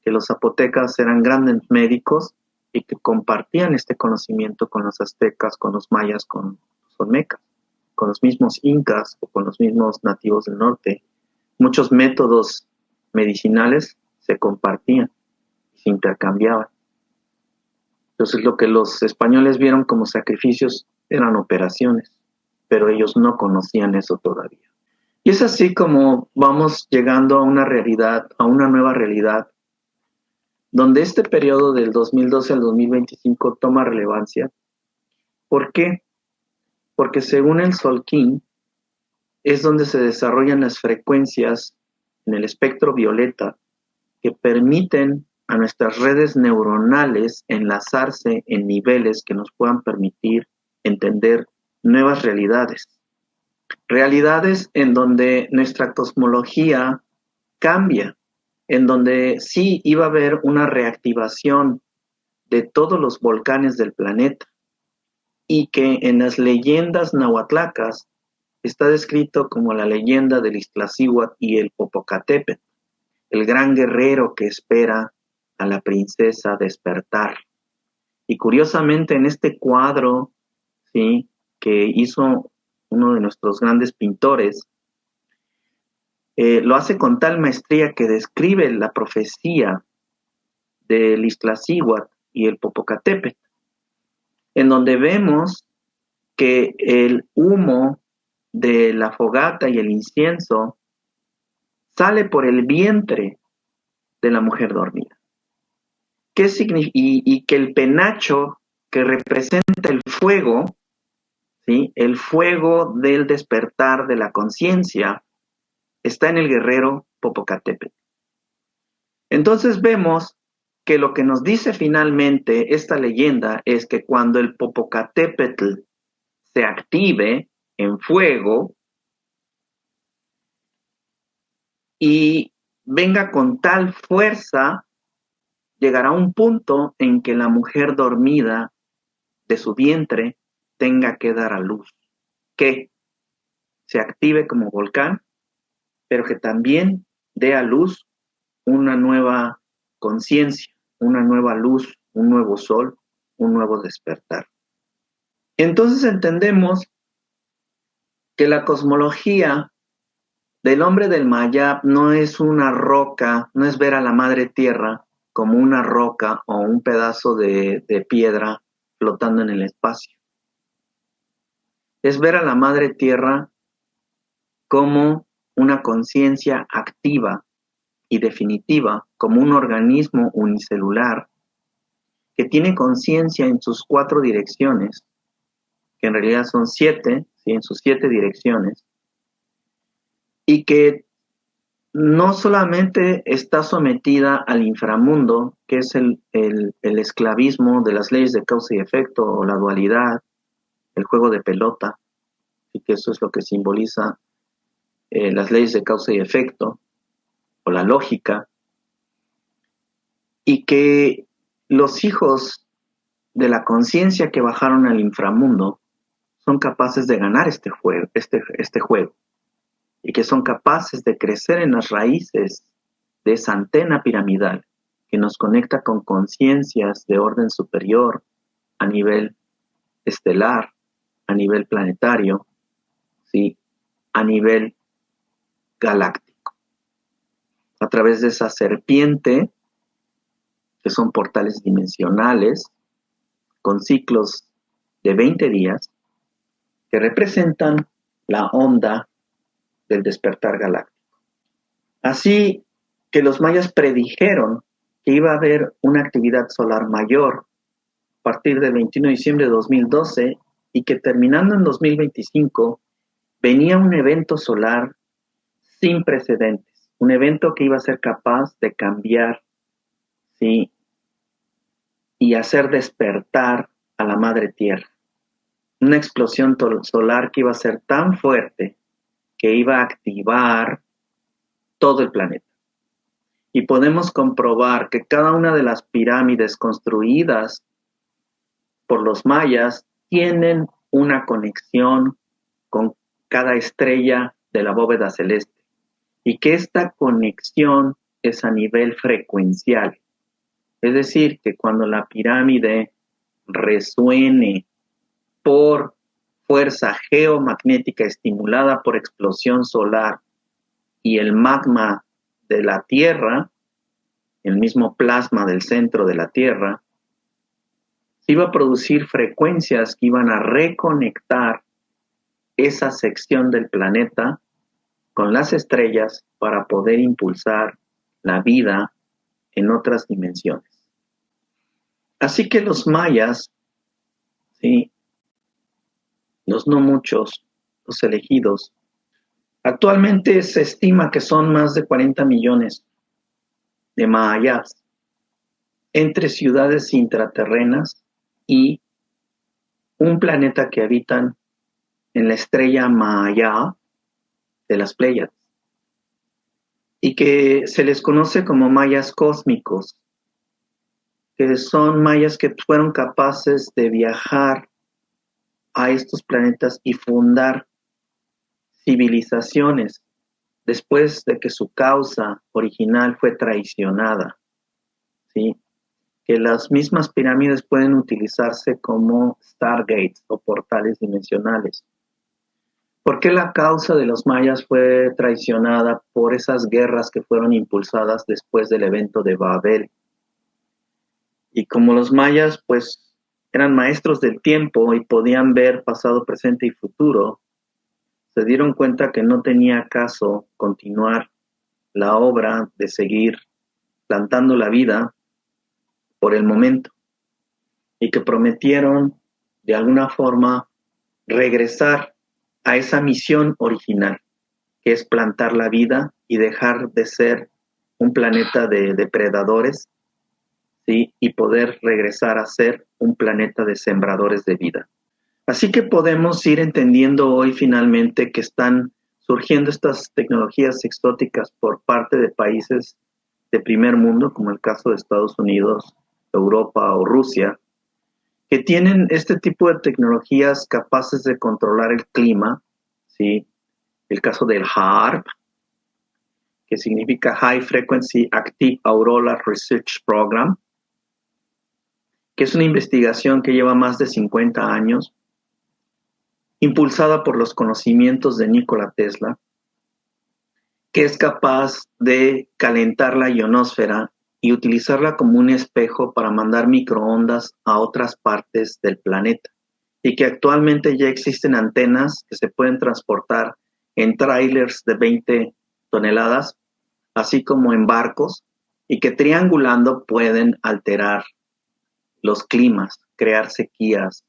que los zapotecas eran grandes médicos y que compartían este conocimiento con los aztecas, con los mayas, con los olmecas, con los mismos incas o con los mismos nativos del norte. Muchos métodos medicinales se compartían y se intercambiaban. Entonces lo que los españoles vieron como sacrificios eran operaciones, pero ellos no conocían eso todavía. Y es así como vamos llegando a una realidad, a una nueva realidad, donde este periodo del 2012 al 2025 toma relevancia. ¿Por qué? Porque según el Solquín, es donde se desarrollan las frecuencias en el espectro violeta que permiten a nuestras redes neuronales enlazarse en niveles que nos puedan permitir entender nuevas realidades. Realidades en donde nuestra cosmología cambia, en donde sí iba a haber una reactivación de todos los volcanes del planeta y que en las leyendas nahuatlacas está descrito como la leyenda del Iztaccíhuatl y el Popocatépetl, el gran guerrero que espera a la princesa despertar. Y curiosamente en este cuadro, ¿sí?, que hizo uno de nuestros grandes pintores, lo hace con tal maestría que describe la profecía del Iztaccíhuatl y el Popocatépetl, en donde vemos que el humo de la fogata y el incienso sale por el vientre de la mujer dormida. ¿Qué significa? Y que el penacho que representa el fuego, ¿sí?, el fuego del despertar de la conciencia, está en el guerrero Popocatépetl. Entonces vemos que lo que nos dice finalmente esta leyenda es que cuando el Popocatépetl se active en fuego y venga con tal fuerza, llegará un punto en que la mujer dormida de su vientre tenga que dar a luz, que se active como volcán, pero que también dé a luz una nueva conciencia, una nueva luz, un nuevo sol, un nuevo despertar. Entonces entendemos que la cosmología del hombre del Mayab no es una roca, no es ver a la madre tierra como una roca o un pedazo de piedra flotando en el espacio. Es ver a la madre tierra como una conciencia activa y definitiva, como un organismo unicelular que tiene conciencia en sus 4 direcciones, que en realidad son 7, ¿sí?, en sus 7 direcciones, y que no solamente está sometida al inframundo, que es el esclavismo de las leyes de causa y efecto, o la dualidad, el juego de pelota, y que eso es lo que simboliza las leyes de causa y efecto, o la lógica, y que los hijos de la conciencia que bajaron al inframundo son capaces de ganar este juego, y que son capaces de crecer en las raíces de esa antena piramidal que nos conecta con conciencias de orden superior a nivel estelar, a nivel planetario, ¿sí?, a nivel galáctico. A través de esa serpiente, que son portales dimensionales, con ciclos de 20 días, que representan la onda del despertar galáctico. Así que los mayas predijeron que iba a haber una actividad solar mayor a partir del 21 de diciembre de 2012 y que terminando en 2025 venía un evento solar sin precedentes, un evento que iba a ser capaz de cambiar, ¿sí?, y hacer despertar a la madre tierra. Una explosión solar que iba a ser tan fuerte que iba a activar todo el planeta. Y podemos comprobar que cada una de las pirámides construidas por los mayas tienen una conexión con cada estrella de la bóveda celeste y que esta conexión es a nivel frecuencial. Es decir, que cuando la pirámide resuene por fuerza geomagnética estimulada por explosión solar y el magma de la Tierra, el mismo plasma del centro de la Tierra, se iba a producir frecuencias que iban a reconectar esa sección del planeta con las estrellas para poder impulsar la vida en otras dimensiones. Así que los mayas, ¿sí?, los no muchos, los elegidos, actualmente se estima que son más de 40 millones de mayas, entre ciudades intraterrenas y un planeta que habitan en la estrella Maya de las Pléyades, y que se les conoce como mayas cósmicos, que son mayas que fueron capaces de viajar a estos planetas y fundar civilizaciones después de que su causa original fue traicionada, ¿sí? Que las mismas pirámides pueden utilizarse como stargates o portales dimensionales. ¿Por qué la causa de los mayas fue traicionada? Por esas guerras que fueron impulsadas después del evento de Babel. Y como los mayas, pues, eran maestros del tiempo y podían ver pasado, presente y futuro, se dieron cuenta que no tenía caso continuar la obra de seguir plantando la vida por el momento, y que prometieron de alguna forma regresar a esa misión original, que es plantar la vida y dejar de ser un planeta de depredadores, ¿sí? Y poder regresar a ser un planeta de sembradores de vida. Así que podemos ir entendiendo hoy finalmente que están surgiendo estas tecnologías exóticas por parte de países de primer mundo, como el caso de Estados Unidos, Europa o Rusia, que tienen este tipo de tecnologías capaces de controlar el clima, ¿sí? El caso del HAARP, que significa High Frequency Active Auroral Research Program, que es una investigación que lleva más de 50 años, impulsada por los conocimientos de Nikola Tesla, que es capaz de calentar la ionosfera y utilizarla como un espejo para mandar microondas a otras partes del planeta, y que actualmente ya existen antenas que se pueden transportar en trailers de 20 toneladas, así como en barcos, y que triangulando pueden alterar los climas, crear sequías,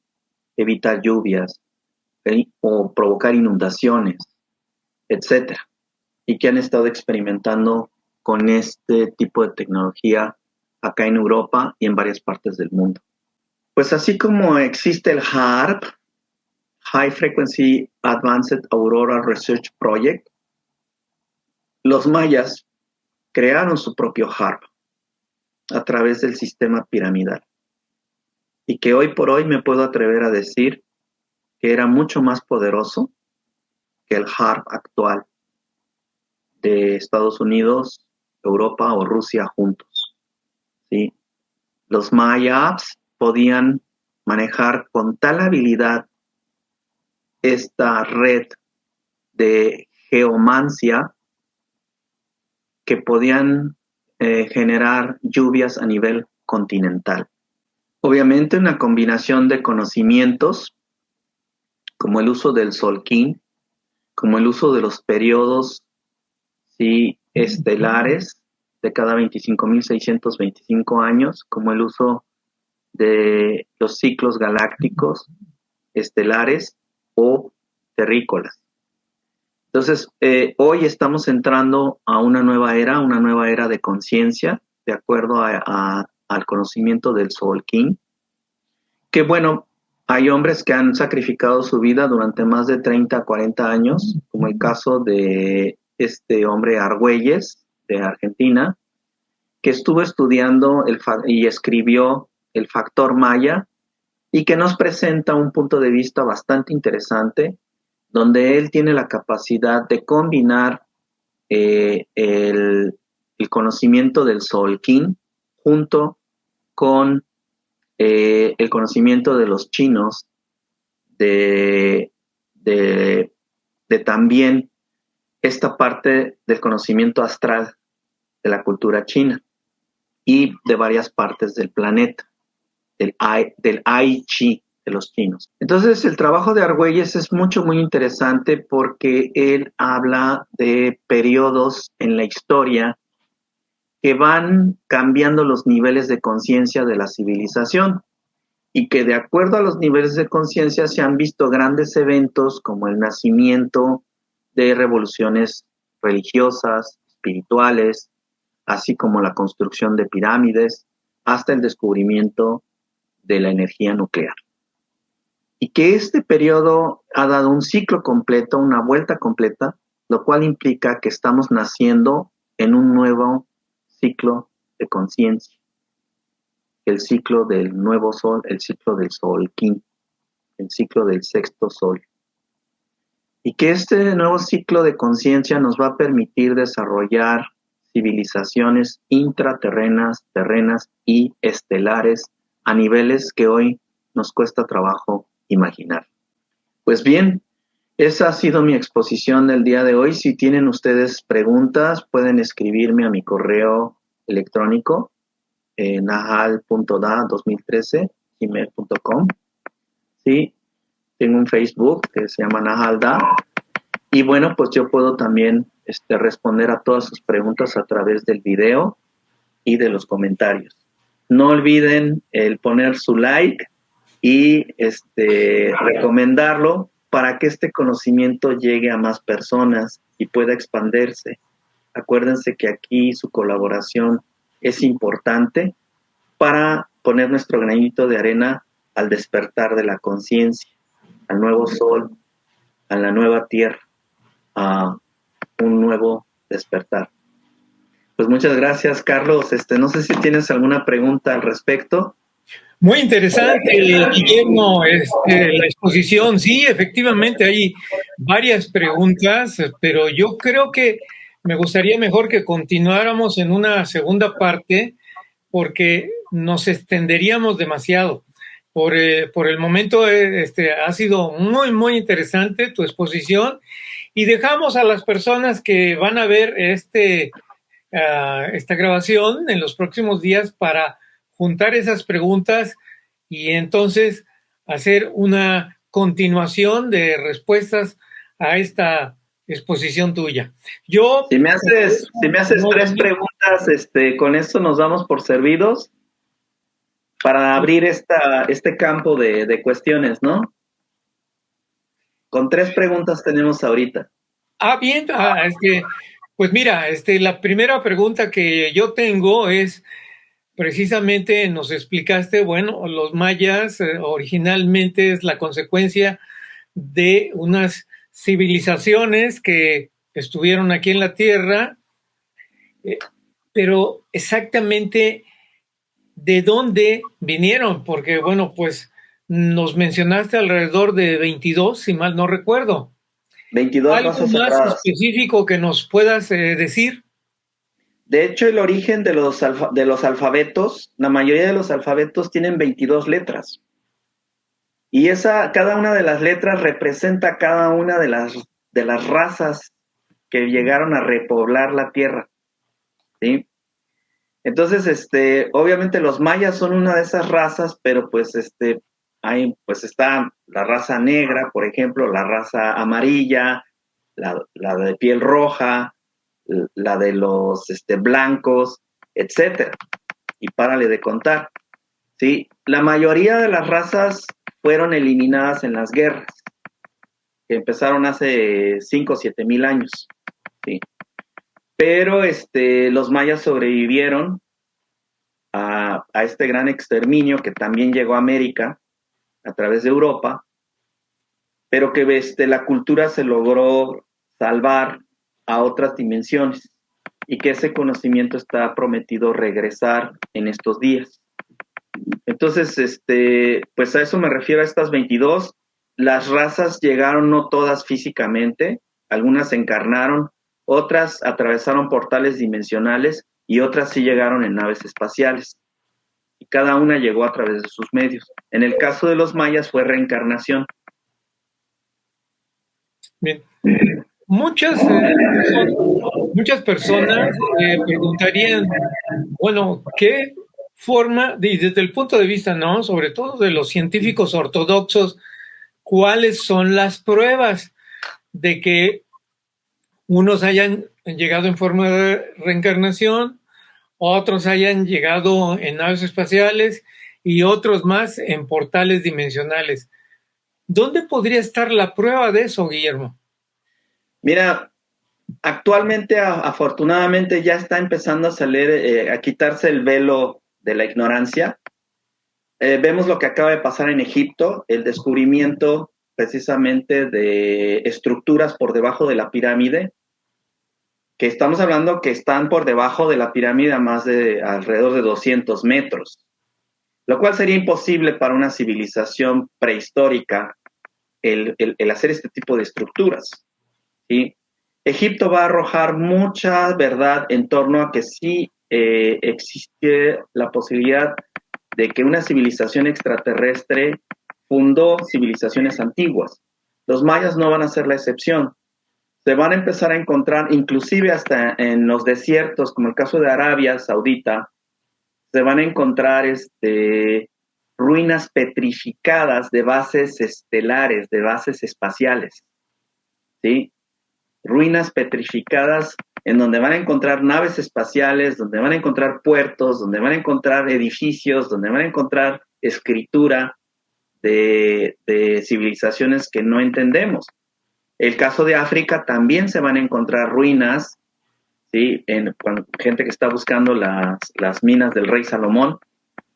evitar lluvias, o provocar inundaciones, etcétera, y que han estado experimentando con este tipo de tecnología acá en Europa y en varias partes del mundo. Pues así como existe el HAARP, High Frequency Advanced Aurora Research Project, los mayas crearon su propio HAARP a través del sistema piramidal, y que hoy por hoy me puedo atrever a decir que era mucho más poderoso que el HAARP actual de Estados Unidos, Europa o Rusia juntos, ¿sí? Los mayas podían manejar con tal habilidad esta red de geomancia que podían generar lluvias a nivel continental. Obviamente una combinación de conocimientos como el uso del Solkin, como el uso de los periodos, ¿sí?, estelares de cada 25.625 años, como el uso de los ciclos galácticos estelares o terrícolas. Entonces, hoy estamos entrando a una nueva era de conciencia, de acuerdo al conocimiento del Solkin, que bueno, hay hombres que han sacrificado su vida durante más de 30, 40 años, como el caso de este hombre Argüelles, de Argentina, que estuvo estudiando y escribió el factor Maya, y que nos presenta un punto de vista bastante interesante, donde él tiene la capacidad de combinar el conocimiento del Solkin junto con el conocimiento de los chinos, de también esta parte del conocimiento astral de la cultura china y de varias partes del planeta, del ai chi de los chinos. Entonces, el trabajo de Argüelles es muy interesante porque él habla de periodos en la historia que van cambiando los niveles de conciencia de la civilización, y que de acuerdo a los niveles de conciencia se han visto grandes eventos como el nacimiento de revoluciones religiosas, espirituales, así como la construcción de pirámides, hasta el descubrimiento de la energía nuclear. Y que este periodo ha dado un ciclo completo, una vuelta completa, lo cual implica que estamos naciendo en un nuevo ciclo de conciencia. El ciclo del nuevo sol, el ciclo del sol Kin, el ciclo del sexto sol. Y que este nuevo ciclo de conciencia nos va a permitir desarrollar civilizaciones intraterrenas, terrenas y estelares a niveles que hoy nos cuesta trabajo imaginar. Pues bien, esa ha sido mi exposición del día de hoy. Si tienen ustedes preguntas, pueden escribirme a mi correo electrónico nahal.da2013@gmail.com. Sí, tengo un Facebook que se llama Nahalda. Y bueno, pues yo puedo también responder a todas sus preguntas a través del video y de los comentarios. No olviden el poner su like y recomendarlo para que este conocimiento llegue a más personas y pueda expandirse. Acuérdense que aquí su colaboración es importante para poner nuestro granito de arena al despertar de la conciencia, al nuevo sol, a la nueva tierra, a un nuevo despertar. Pues muchas gracias, Carlos. No sé si tienes alguna pregunta al respecto. Muy interesante, Guillermo, la exposición. Sí, efectivamente hay varias preguntas, pero yo creo que me gustaría mejor que continuáramos en una segunda parte porque nos extenderíamos demasiado. Por el momento ha sido muy, muy interesante tu exposición y dejamos a las personas que van a ver esta grabación en los próximos días para juntar esas preguntas y entonces hacer una continuación de respuestas a esta exposición tuya. Si me haces 3 preguntas, con esto nos damos por servidos para abrir este campo de cuestiones, ¿no? Con 3 preguntas tenemos ahorita. Bien, pues mira, la primera pregunta que yo tengo es, precisamente nos explicaste, bueno, los mayas originalmente es la consecuencia de unas civilizaciones que estuvieron aquí en la Tierra, pero exactamente de dónde vinieron, porque bueno, pues nos mencionaste alrededor de 22, si mal no recuerdo. 22 ¿Algo razas más sagradas específico que nos puedas decir? De hecho, el origen de los alfabetos, la mayoría de los alfabetos tienen 22 letras. Y cada una de las letras representa cada una de las razas que llegaron a repoblar la Tierra. ¿Sí? Entonces, obviamente los mayas son una de esas razas, pero pues está la raza negra, por ejemplo, la raza amarilla, la de piel roja, la de los blancos, etcétera. Y párale de contar. ¿Sí? La mayoría de las razas fueron eliminadas en las guerras, que empezaron hace 5 o 7 mil años. ¿Sí? Pero los mayas sobrevivieron a este gran exterminio que también llegó a América a través de Europa, pero que la cultura se logró salvar a otras dimensiones y que ese conocimiento está prometido regresar en estos días. Entonces, pues a eso me refiero, a estas 22. Las razas llegaron no todas físicamente, algunas encarnaron, otras atravesaron portales dimensionales y otras sí llegaron en naves espaciales. Y cada una llegó a través de sus medios. En el caso de los mayas fue reencarnación. Bien. Muchas personas preguntarían, bueno, ¿qué forma, desde el punto de vista, ¿no? Sobre todo de los científicos ortodoxos, cuáles son las pruebas de que unos hayan llegado en forma de reencarnación, otros hayan llegado en naves espaciales y otros más en portales dimensionales? ¿Dónde podría estar la prueba de eso, Guillermo? Mira, actualmente, afortunadamente, ya está empezando a salir, a quitarse el velo de la ignorancia. Vemos lo que acaba de pasar en Egipto, el descubrimiento precisamente de estructuras por debajo de la pirámide, que estamos hablando que están por debajo de la pirámide a más de alrededor de 200 metros, lo cual sería imposible para una civilización prehistórica el hacer este tipo de estructuras, ¿sí? Egipto va a arrojar mucha verdad en torno a que sí existe la posibilidad de que una civilización extraterrestre fundó civilizaciones antiguas. Los mayas no van a ser la excepción. Se van a empezar a encontrar, inclusive hasta en los desiertos, como el caso de Arabia Saudita, se van a encontrar ruinas petrificadas de bases estelares, de bases espaciales, ¿sí? Ruinas petrificadas en donde van a encontrar naves espaciales, donde van a encontrar puertos, donde van a encontrar edificios, donde van a encontrar escritura de civilizaciones que no entendemos. El caso de África también se van a encontrar ruinas, ¿sí? Gente que está buscando las minas del rey Salomón,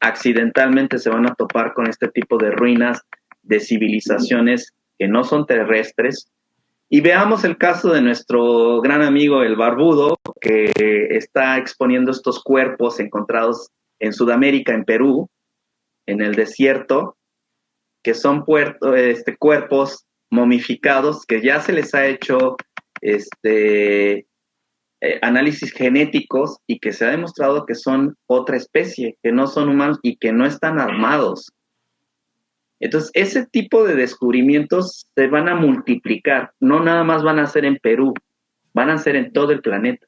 accidentalmente se van a topar con este tipo de ruinas de civilizaciones que no son terrestres. Y veamos el caso de nuestro gran amigo el Barbudo, que está exponiendo estos cuerpos encontrados en Sudamérica, en Perú, en el desierto, que son cuerpos momificados, que ya se les ha hecho análisis genéticos y que se ha demostrado que son otra especie, que no son humanos y que no están armados. Entonces, ese tipo de descubrimientos se van a multiplicar, no nada más van a ser en Perú, van a ser en todo el planeta.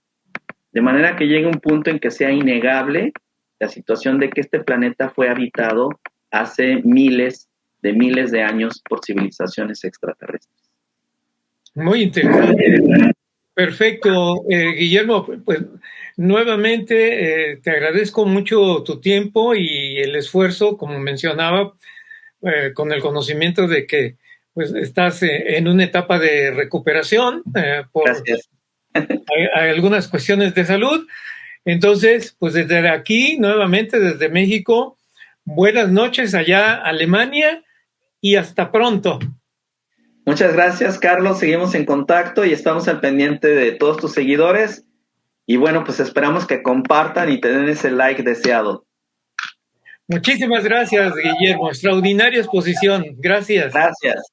De manera que llegue un punto en que sea innegable la situación de que este planeta fue habitado hace miles de años por civilizaciones extraterrestres. Muy interesante. Perfecto, Guillermo, pues nuevamente te agradezco mucho tu tiempo y el esfuerzo, como mencionaba, con el conocimiento de que pues estás en una etapa de recuperación por algunas cuestiones de salud. Entonces, pues desde aquí, nuevamente desde México, buenas noches allá, Alemania, y hasta pronto. Muchas gracias, Carlos. Seguimos en contacto y estamos al pendiente de todos tus seguidores. Y bueno, pues esperamos que compartan y te den ese like deseado. Muchísimas gracias, Guillermo. Extraordinaria exposición. Gracias. Gracias.